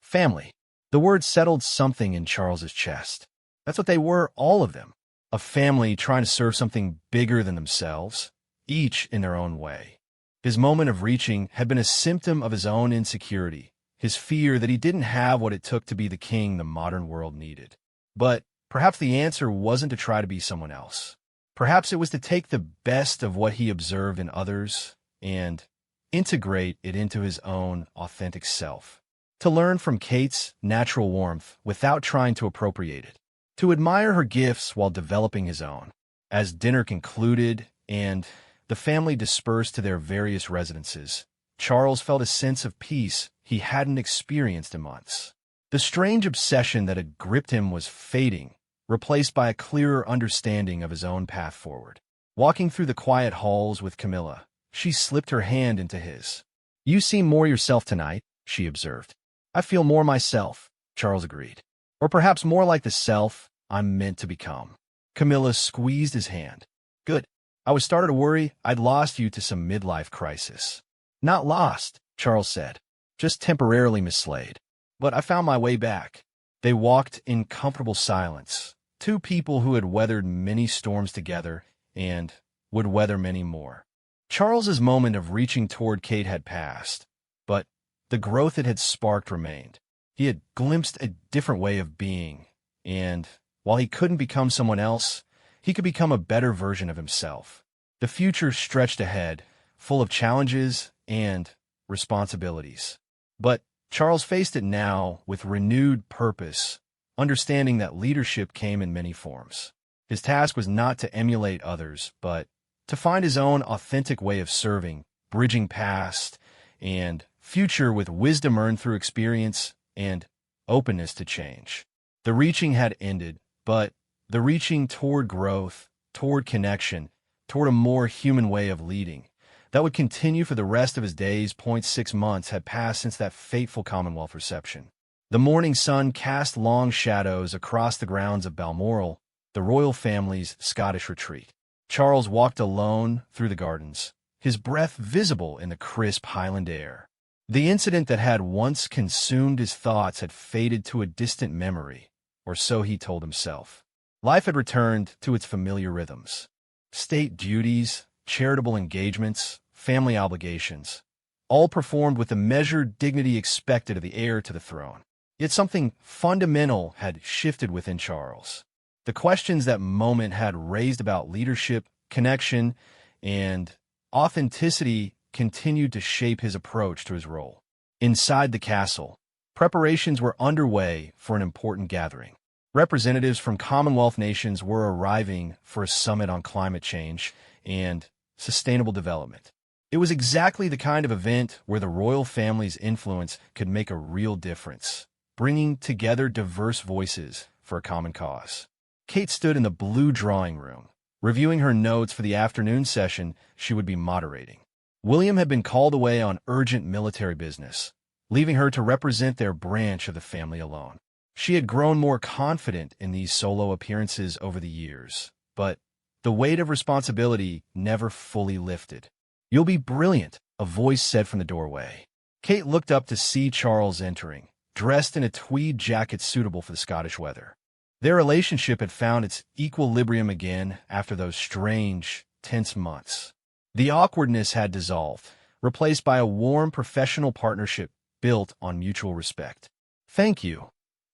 Family. The word settled something in Charles's chest. That's what they were, all of them. A family trying to serve something bigger than themselves, each in their own way. His moment of reaching had been a symptom of his own insecurity, his fear that he didn't have what it took to be the king the modern world needed. But perhaps the answer wasn't to try to be someone else. Perhaps it was to take the best of what he observed in others and integrate it into his own authentic self. To learn from Kate's natural warmth without trying to appropriate it. To admire her gifts while developing his own. As dinner concluded and the family dispersed to their various residences, Charles felt a sense of peace he hadn't experienced in months. The strange obsession that had gripped him was fading, replaced by a clearer understanding of his own path forward. Walking through the quiet halls with Camilla, she slipped her hand into his. "You seem more yourself tonight," she observed. "I feel more myself," Charles agreed. "Or perhaps more like the self I'm meant to become." Camilla squeezed his hand. "Good. I was starting to worry I'd lost you to some midlife crisis. Not lost, Charles said. Just temporarily mislaid. But I found my way back. They walked in comfortable silence. Two people who had weathered many storms together and would weather many more. Charles's moment of reaching toward Kate had passed, but the growth it had sparked remained. He had glimpsed a different way of being, and while he couldn't become someone else, he could become a better version of himself. The future stretched ahead, full of challenges and responsibilities. But Charles faced it now with renewed purpose, understanding that leadership came in many forms. His task was not to emulate others, but to find his own authentic way of serving, bridging past and future with wisdom earned through experience and openness to change. The reaching had ended, but the reaching toward growth, toward connection, toward a more human way of leading, that would continue for the rest of his days. 6 months had passed since that fateful Commonwealth reception. The morning sun cast long shadows across the grounds of Balmoral, the royal family's Scottish retreat. Charles walked alone through the gardens, his breath visible in the crisp Highland air. The incident that had once consumed his thoughts had faded to a distant memory, or so he told himself. Life had returned to its familiar rhythms. State duties, charitable engagements, family obligations, all performed with the measured dignity expected of the heir to the throne. Yet something fundamental had shifted within Charles. The questions that moment had raised about leadership, connection, and authenticity continued to shape his approach to his role. Inside the castle, preparations were underway for an important gathering. Representatives from Commonwealth nations were arriving for a summit on climate change and sustainable development. It was exactly the kind of event where the royal family's influence could make a real difference, bringing together diverse voices for a common cause. Kate stood in the blue drawing room, reviewing her notes for the afternoon session she would be moderating. William had been called away on urgent military business, leaving her to represent their branch of the family alone. She had grown more confident in these solo appearances over the years, but the weight of responsibility never fully lifted. "You'll be brilliant," a voice said from the doorway. Kate looked up to see Charles entering, dressed in a tweed jacket suitable for the Scottish weather. Their relationship had found its equilibrium again after those strange, tense months. The awkwardness had dissolved, replaced by a warm professional partnership built on mutual respect. "Thank you,"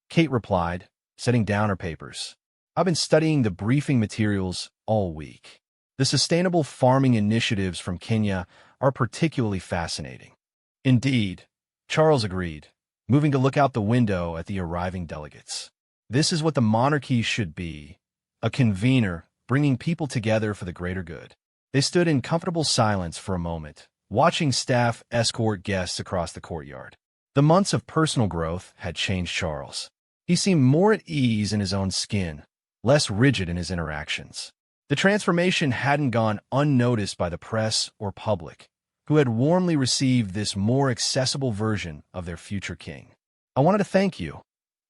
Kate replied, setting down her papers. "I've been studying the briefing materials all week. The sustainable farming initiatives from Kenya are particularly fascinating." "Indeed," Charles agreed, moving to look out the window at the arriving delegates. This is what the monarchy should be, a convener bringing people together for the greater good. They stood in comfortable silence for a moment, watching staff escort guests across the courtyard. The months of personal growth had changed Charles. He seemed more at ease in his own skin, less rigid in his interactions. The transformation hadn't gone unnoticed by the press or public, who had warmly received this more accessible version of their future king. "I wanted to thank you,"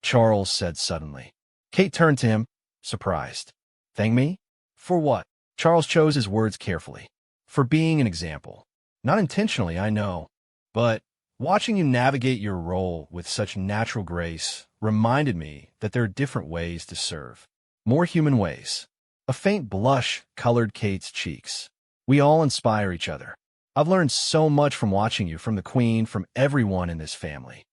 Charles said suddenly. Kate turned to him, surprised. "Thank me? For what?" Charles chose his words carefully. "For being an example. Not intentionally, I know, but watching you navigate your role with such natural grace reminded me that there are different ways to serve. More human ways." A faint blush colored Kate's cheeks. "We all inspire each other. I've learned so much from watching you, from the Queen, from everyone in this family."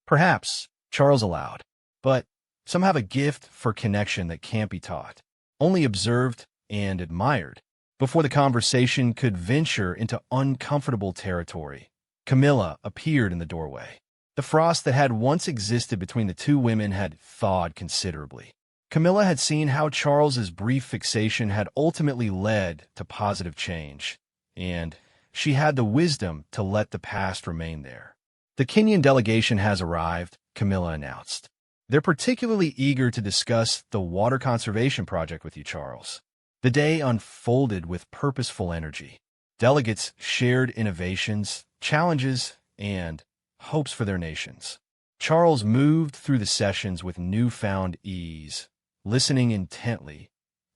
"Perhaps," Charles allowed, "but some have a gift for connection that can't be taught, only observed and admired." Before the conversation could venture into uncomfortable territory, Camilla appeared in the doorway. The frost that had once existed between the two women had thawed considerably. Camilla had seen how Charles's brief fixation had ultimately led to positive change, and she had the wisdom to let the past remain there. "The Kenyan delegation has arrived," Camilla announced. "They're particularly eager to discuss the water conservation project with you, Charles." The day unfolded with purposeful energy. Delegates shared innovations, challenges, and hopes for their nations. Charles moved through the sessions with newfound ease, listening intently,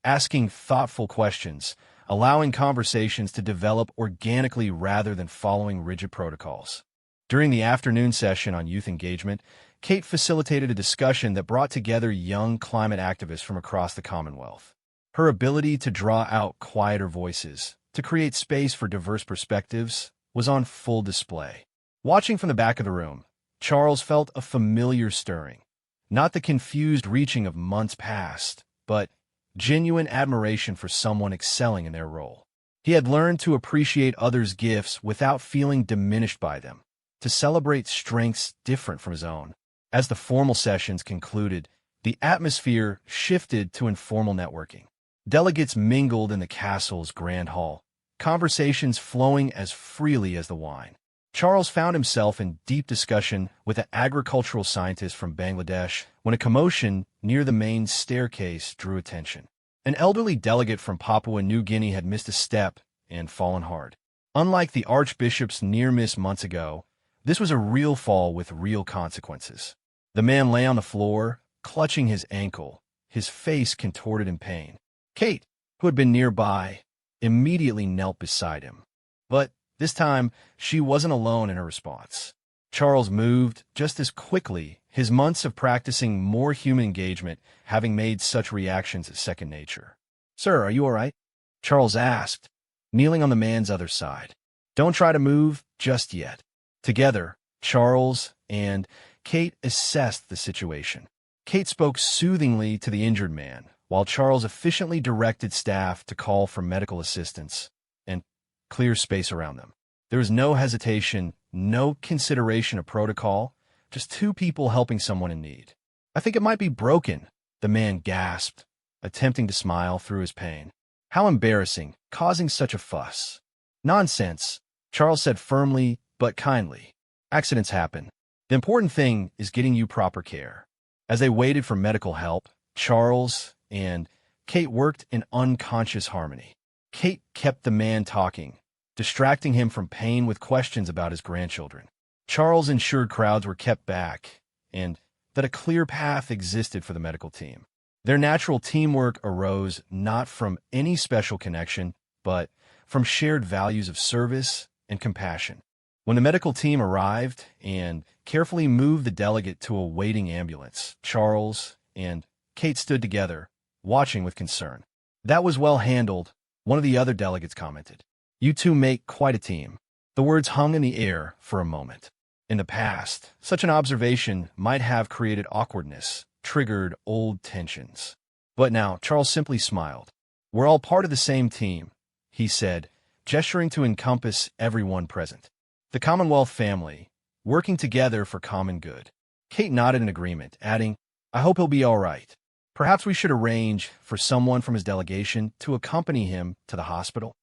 asking thoughtful questions, allowing conversations to develop organically rather than following rigid protocols. During the afternoon session on youth engagement, Kate facilitated a discussion that brought together young climate activists from across the Commonwealth. Her ability to draw out quieter voices, to create space for diverse perspectives, was on full display. Watching from the back of the room, Charles felt a familiar stirring. Not the confused reaching of months past, but genuine admiration for someone excelling in their role. He had learned to appreciate others' gifts without feeling diminished by them, to celebrate strengths different from his own. As the formal sessions concluded, the atmosphere shifted to informal networking. Delegates mingled in the castle's grand hall, conversations flowing as freely as the wine. Charles found himself in deep discussion with an agricultural scientist from Bangladesh when a commotion near the main staircase drew attention. An elderly delegate from Papua New Guinea had missed a step and fallen hard. Unlike the Archbishop's near miss months ago, this was a real fall with real consequences. The man lay on the floor, clutching his ankle, his face contorted in pain. Kate, who had been nearby, immediately knelt beside him. But this time, she wasn't alone in her response. Charles moved just as quickly, his months of practicing more human engagement having made such reactions second nature. "Sir, are you all right?" Charles asked, kneeling on the man's other side. "Don't try to move just yet." Together, Charles and Kate assessed the situation. Kate spoke soothingly to the injured man, while Charles efficiently directed staff to call for medical assistance and clear space around them. There was no hesitation, no consideration of protocol, just two people helping someone in need. "I think it might be broken," the man gasped, attempting to smile through his pain. "How embarrassing, causing such a fuss." "Nonsense," Charles said firmly but kindly. "Accidents happen. The important thing is getting you proper care." As they waited for medical help, Charles and Kate worked in unconscious harmony. Kate kept the man talking, distracting him from pain with questions about his grandchildren. Charles ensured crowds were kept back and that a clear path existed for the medical team. Their natural teamwork arose not from any special connection, but from shared values of service and compassion. When the medical team arrived and carefully moved the delegate to a waiting ambulance, Charles and Kate stood together, watching with concern. "That was well handled," one of the other delegates commented. "You two make quite a team." The words hung in the air for a moment. In the past, such an observation might have created awkwardness, triggered old tensions. But now, Charles simply smiled. "We're all part of the same team," he said, gesturing to encompass everyone present. "The Commonwealth family, working together for common good." Kate nodded in agreement, adding, "I hope he'll be all right. Perhaps we should arrange for someone from his delegation to accompany him to the hospital."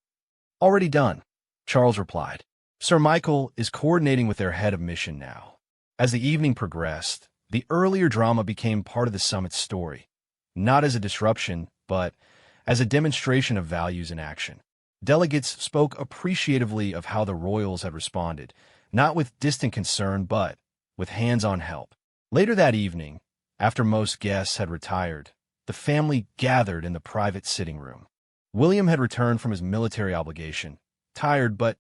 "Already done," Charles replied. "Sir Michael is coordinating with their head of mission now." As the evening progressed, the earlier drama became part of the summit's story, not as a disruption, but as a demonstration of values in action. Delegates spoke appreciatively of how the royals had responded, not with distant concern, but with hands-on help. Later that evening, after most guests had retired, the family gathered in the private sitting room. William had returned from his military obligation, tired but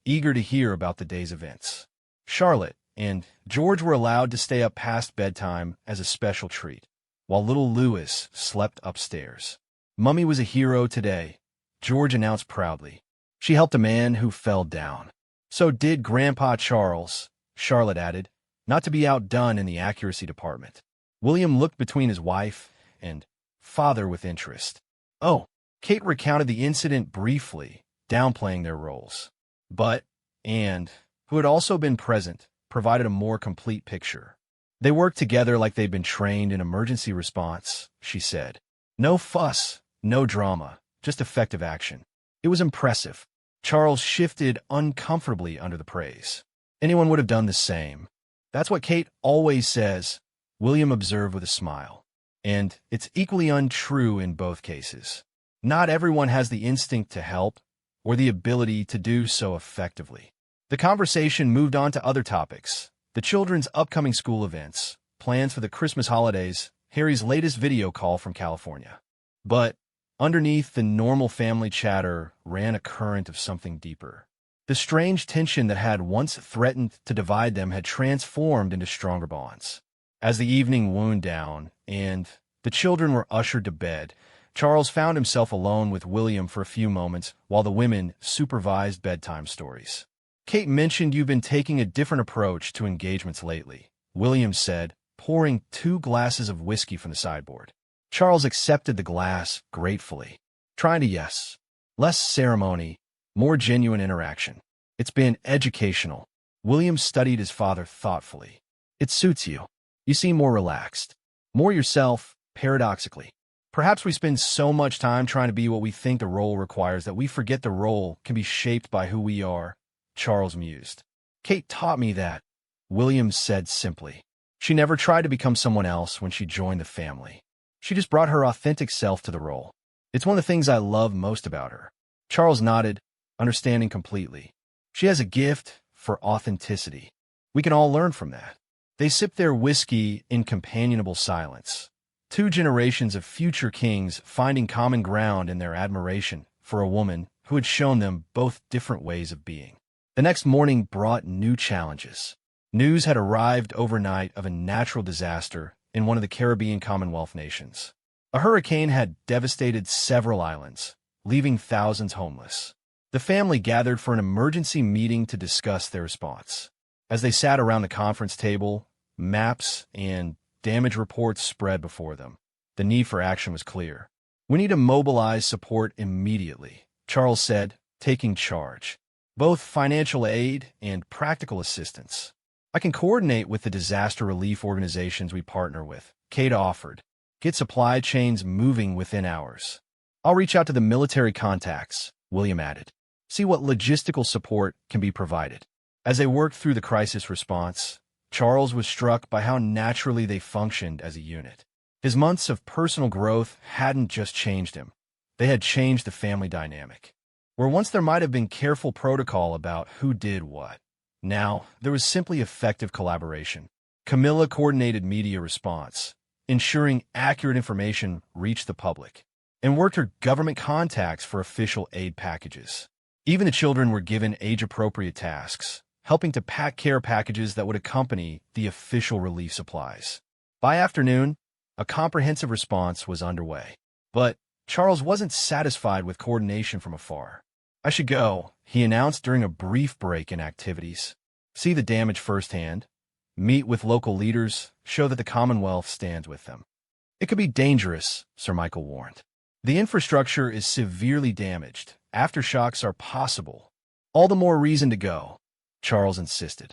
eager to hear about the day's events. Charlotte and George were allowed to stay up past bedtime as a special treat, while little Louis slept upstairs. "Mummy was a hero today," George announced proudly. "She helped a man who fell down." "So did Grandpa Charles," Charlotte added, not to be outdone in the accuracy department. William looked between his wife and father with interest. "Oh," Kate recounted the incident briefly, downplaying their roles. But Anne, who had also been present, provided a more complete picture. "They worked together like they'd been trained in emergency response," she said. "No fuss, no drama, just effective action." It was impressive. Charles shifted uncomfortably under the praise. "Anyone would have done the same." "That's what Kate always says," William observed with a smile. "And it's equally untrue in both cases. Not everyone has the instinct to help or the ability to do so effectively." The conversation moved on to other topics: the children's upcoming school events, plans for the Christmas holidays, Harry's latest video call from California. But Underneath the normal family chatter ran a current of something deeper. The strange tension that had once threatened to divide them had transformed into stronger bonds. As the evening wound down and the children were ushered to bed, Charles found himself alone with William for a few moments while the women supervised bedtime stories. "Kate mentioned you've been taking a different approach to engagements lately," William said, pouring 2 glasses of whiskey from the sideboard. Charles accepted the glass gratefully, trying to yes. Less ceremony, more genuine interaction. "It's been educational." William studied his father thoughtfully. "It suits you. You seem more relaxed. More yourself, paradoxically. Perhaps we spend so much time trying to be what we think the role requires that we forget the role can be shaped by who we are," Charles mused. "Kate taught me that," William said simply. "She never tried to become someone else when she joined the family. She just brought her authentic self to the role. It's one of the things I love most about her." Charles nodded, understanding completely. "She has a gift for authenticity. We can all learn from that." They sipped their whiskey in companionable silence. 2 generations of future kings finding common ground in their admiration for a woman who had shown them both different ways of being. The next morning brought new challenges. News had arrived overnight of a natural disaster in one of the Caribbean Commonwealth nations. A hurricane had devastated several islands, leaving thousands homeless. The family gathered for an emergency meeting to discuss their response. As they sat around the conference table, maps and damage reports spread before them. The need for action was clear. "We need to mobilize support immediately," Charles said, taking charge. "Both financial aid and practical assistance. I can coordinate with the disaster relief organizations we partner with," Kate offered. "Get supply chains moving within hours." "I'll reach out to the military contacts," William added. "See what logistical support can be provided." As they worked through the crisis response, Charles was struck by how naturally they functioned as a unit. His months of personal growth hadn't just changed him. They had changed the family dynamic. Where once there might have been careful protocol about who did what, now there was simply effective collaboration. Camilla coordinated media response, ensuring accurate information reached the public, and worked her government contacts for official aid packages. Even the children were given age-appropriate tasks, helping to pack care packages that would accompany the official relief supplies. By afternoon, a comprehensive response was underway. But Charles wasn't satisfied with coordination from afar. "I should go," he announced during a brief break in activities. "See the damage firsthand, meet with local leaders, show that the Commonwealth stands with them." "It could be dangerous," Sir Michael warned. "The infrastructure is severely damaged. Aftershocks are possible." "All the more reason to go," Charles insisted.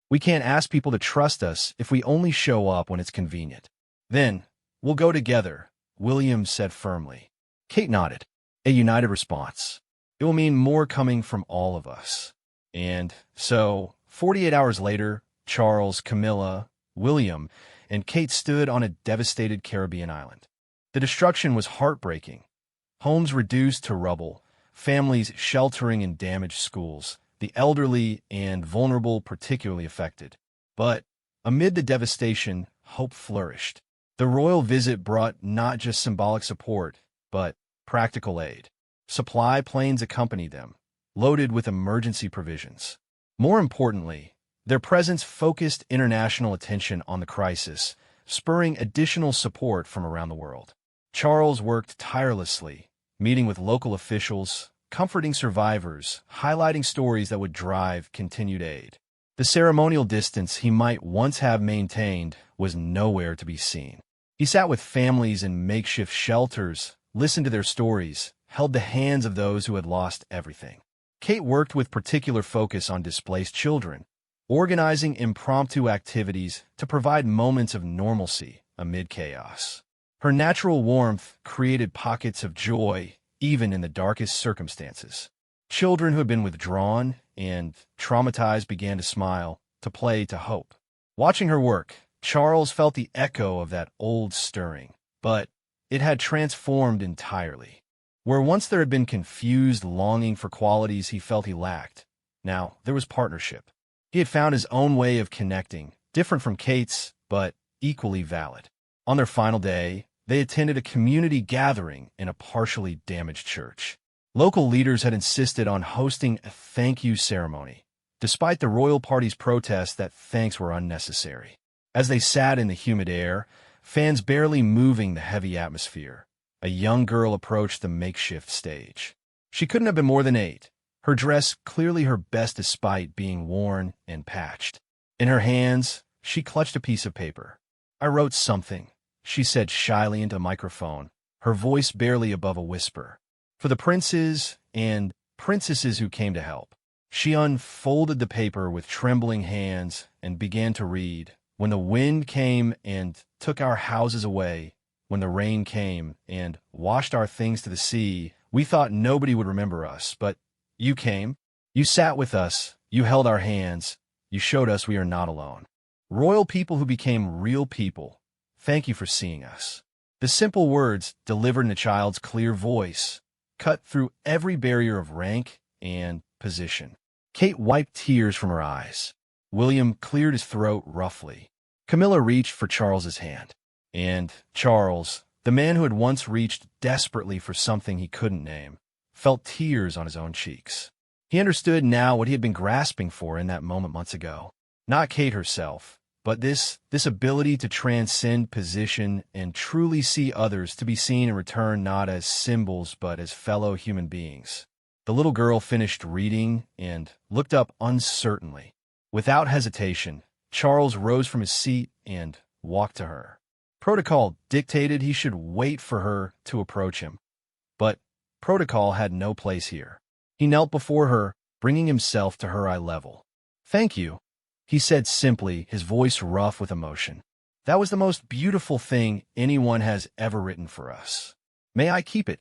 "We can't ask people to trust us if we only show up when it's convenient." "Then, we'll go together," William said firmly. Kate nodded. "A united response. It will mean more coming from all of us." And so, 48 hours later, Charles, Camilla, William, and Kate stood on a devastated Caribbean island. The destruction was heartbreaking. Homes reduced to rubble, families sheltering in damaged schools, the elderly and vulnerable particularly affected. But amid the devastation, hope flourished. The royal visit brought not just symbolic support, but practical aid. Supply planes accompanied them, loaded with emergency provisions. More importantly, their presence focused international attention on the crisis, spurring additional support from around the world. Charles worked tirelessly, meeting with local officials, comforting survivors, highlighting stories that would drive continued aid. The ceremonial distance he might once have maintained was nowhere to be seen. He sat with families in makeshift shelters, listened to their stories, held the hands of those who had lost everything. Kate worked with particular focus on displaced children, organizing impromptu activities to provide moments of normalcy amid chaos. Her natural warmth created pockets of joy even in the darkest circumstances. Children who had been withdrawn and traumatized began to smile, to play, to hope. Watching her work, Charles felt the echo of that old stirring, but it had transformed entirely. Where once there had been confused longing for qualities he felt he lacked, now there was partnership. He had found his own way of connecting, different from Kate's, but equally valid. On their final day, They attended a community gathering in a partially damaged church. Local leaders had insisted on hosting a thank you ceremony, despite the royal party's protest that thanks were unnecessary. As they sat in the humid air, fans barely moving the heavy atmosphere, a young girl approached the makeshift stage. She couldn't have been more than 8, her dress clearly her best despite being worn and patched. In her hands, she clutched a piece of paper. "I wrote something," she said shyly into a microphone, her voice barely above a whisper. "For the princes and princesses who came to help." She unfolded the paper with trembling hands and began to read. "When the wind came and took our houses away, when the rain came and washed our things to the sea, we thought nobody would remember us, but you came. You sat with us, you held our hands, you showed us we are not alone. Royal people who became real people, thank you for seeing us." The simple words, delivered in a child's clear voice, cut through every barrier of rank and position. Kate wiped tears from her eyes. William cleared his throat roughly. Camilla reached for Charles's hand. And Charles, the man who had once reached desperately for something he couldn't name, felt tears on his own cheeks. He understood now what he had been grasping for in that moment months ago. Not Kate herself, but this ability to transcend position and truly see others, to be seen in return not as symbols but as fellow human beings. The little girl finished reading and looked up uncertainly. Without hesitation, Charles rose from his seat and walked to her. Protocol dictated he should wait for her to approach him. But protocol had no place here. He knelt before her, bringing himself to her eye level. "Thank you," he said simply, his voice rough with emotion. "That was the most beautiful thing anyone has ever written for us. May I keep it?"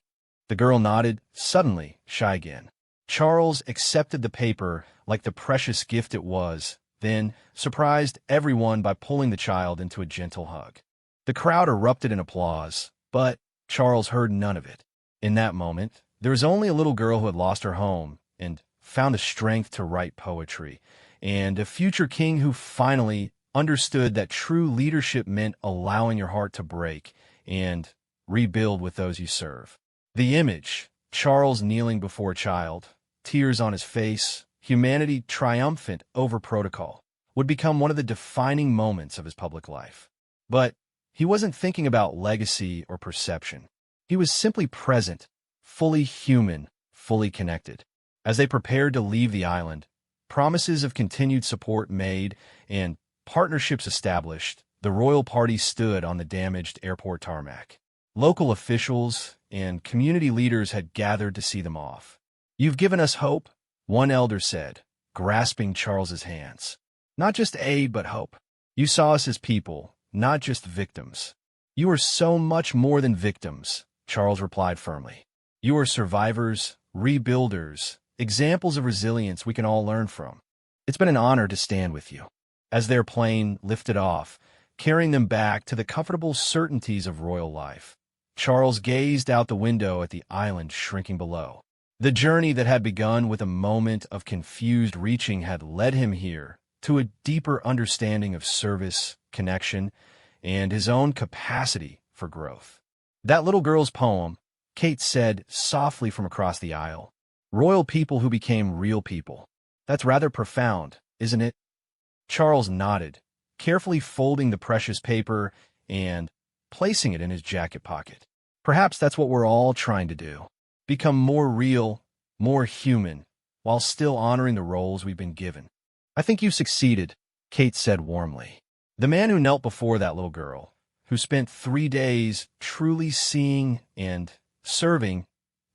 The girl nodded, suddenly shy again. Charles accepted the paper like the precious gift it was, then surprised everyone by pulling the child into a gentle hug. The crowd erupted in applause, but Charles heard none of it. In that moment, there was only a little girl who had lost her home and found the strength to write poetry, and a future king who finally understood that true leadership meant allowing your heart to break and rebuild with those you serve. The image, Charles kneeling before a child, tears on his face, humanity triumphant over protocol, would become one of the defining moments of his public life. But he wasn't thinking about legacy or perception. He was simply present, fully human, fully connected. As they prepared to leave the island, promises of continued support made and partnerships established, the royal party stood on the damaged airport tarmac. Local officials and community leaders had gathered to see them off. "You've given us hope," one elder said, grasping Charles's hands. "Not just aid, but hope. You saw us as people, not just victims." "You are so much more than victims," Charles replied firmly. "You are survivors, rebuilders, examples of resilience we can all learn from. It's been an honor to stand with you." As their plane lifted off, carrying them back to the comfortable certainties of royal life, Charles gazed out the window at the island shrinking below. The journey that had begun with a moment of confused reaching had led him here to a deeper understanding of service, connection, and his own capacity for growth. "That little girl's poem," Kate said softly from across the aisle. "Royal people who became real people. That's rather profound, isn't it?" Charles nodded, carefully folding the precious paper and placing it in his jacket pocket. "Perhaps that's what we're all trying to do. Become more real, more human, while still honoring the roles we've been given." "I think you've succeeded," Kate said warmly. The man who knelt before that little girl, who spent 3 days truly seeing and serving,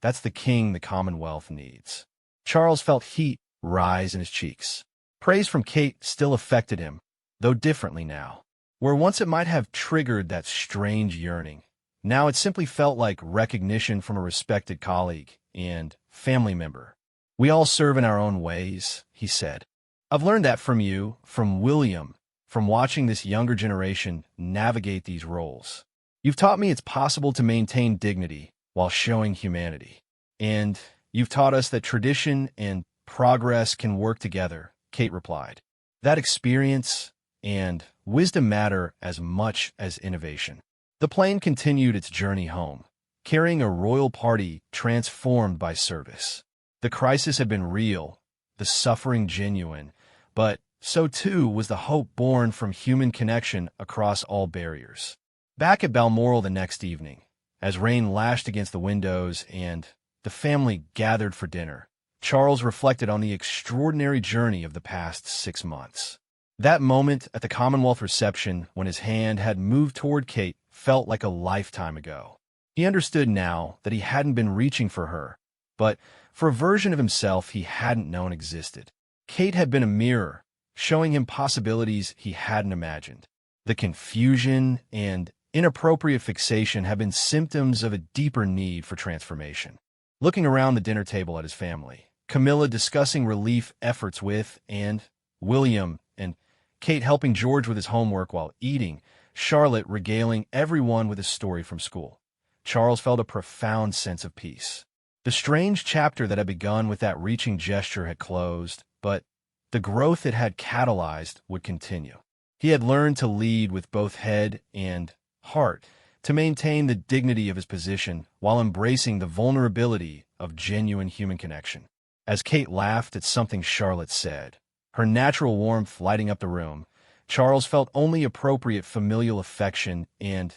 that's the king the Commonwealth needs. Charles felt heat rise in his cheeks. Praise from Kate still affected him, though differently now. Where once it might have triggered that strange yearning, now it simply felt like recognition from a respected colleague and family member. "We all serve in our own ways," he said. "I've learned that from you, from William, from watching this younger generation navigate these roles. You've taught me it's possible to maintain dignity while showing humanity. And you've taught us that tradition and progress can work together," Kate replied. "That experience and wisdom matter as much as innovation." The plane continued its journey home, carrying a royal party transformed by service. The crisis had been real, the suffering genuine, but so too was the hope born from human connection across all barriers. Back at Balmoral the next evening, as rain lashed against the windows and the family gathered for dinner, Charles reflected on the extraordinary journey of the past 6 months. That moment at the Commonwealth reception when his hand had moved toward Kate felt like a lifetime ago. He understood now that he hadn't been reaching for her, but for a version of himself he hadn't known existed. Kate had been a mirror, showing him possibilities he hadn't imagined. The confusion and inappropriate fixation had been symptoms of a deeper need for transformation. Looking around the dinner table at his family, Camilla discussing relief efforts with and William, and Kate helping George with his homework while eating, Charlotte regaling everyone with a story from school. Charles felt a profound sense of peace. The strange chapter that had begun with that reaching gesture had closed, but the growth it had catalyzed would continue. He had learned to lead with both head and heart, to maintain the dignity of his position while embracing the vulnerability of genuine human connection. As Kate laughed at something Charlotte said, her natural warmth lighting up the room, Charles felt only appropriate familial affection and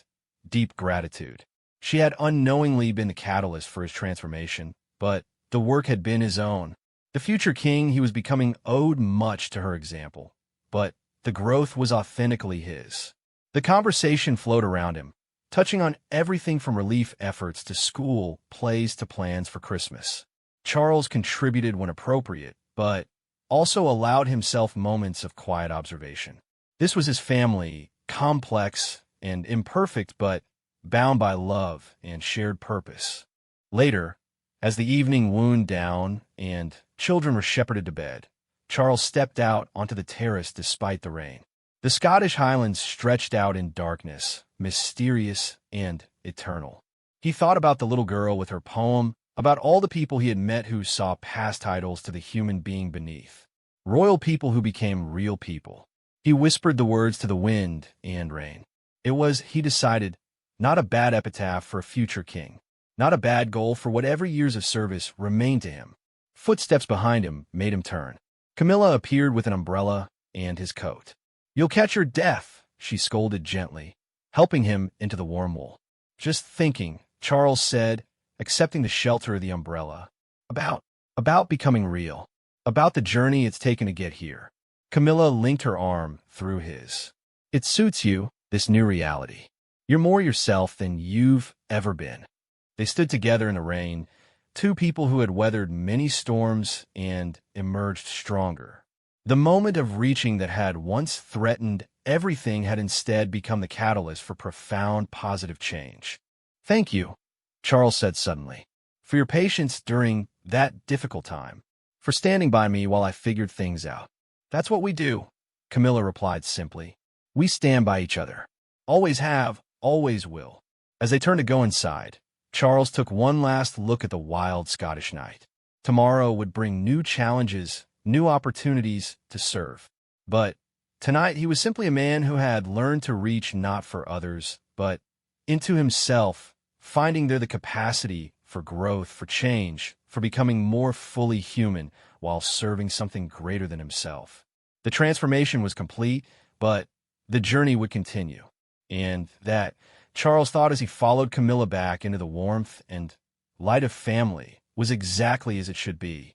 deep gratitude. She had unknowingly been the catalyst for his transformation, but the work had been his own. The future king he was becoming owed much to her example, but the growth was authentically his. The conversation flowed around him, touching on everything from relief efforts to school, plays to plans for Christmas. Charles contributed when appropriate, but also allowed himself moments of quiet observation. This was his family, complex and imperfect, but bound by love and shared purpose. Later, as the evening wound down and children were shepherded to bed, Charles stepped out onto the terrace despite the rain. The Scottish Highlands stretched out in darkness, mysterious and eternal. He thought about the little girl with her poem, about all the people he had met who saw past titles to the human being beneath. Royal people who became real people. He whispered the words to the wind and rain. It was, he decided, not a bad epitaph for a future king, not a bad goal for whatever years of service remained to him. Footsteps behind him made him turn. Camilla appeared with an umbrella and his coat. "You'll catch your death," she scolded gently, helping him into the warm wool. "Just thinking," Charles said, accepting the shelter of the umbrella. About becoming real. About the journey it's taken to get here." Camilla linked her arm through his. "It suits you, this new reality. You're more yourself than you've ever been." They stood together in the rain, two people who had weathered many storms and emerged stronger. The moment of reaching that had once threatened everything had instead become the catalyst for profound positive change. "Thank you," Charles said suddenly, "for your patience during that difficult time, for standing by me while I figured things out." "That's what we do," Camilla replied simply. "We stand by each other. Always have, always will." As they turned to go inside, Charles took one last look at the wild Scottish night. Tomorrow would bring new challenges, new opportunities to serve. But tonight he was simply a man who had learned to reach not for others, but into himself, finding there the capacity for growth, for change, for becoming more fully human while serving something greater than himself. The transformation was complete, but the journey would continue. And that, Charles thought as he followed Camilla back into the warmth and light of family, was exactly as it should be.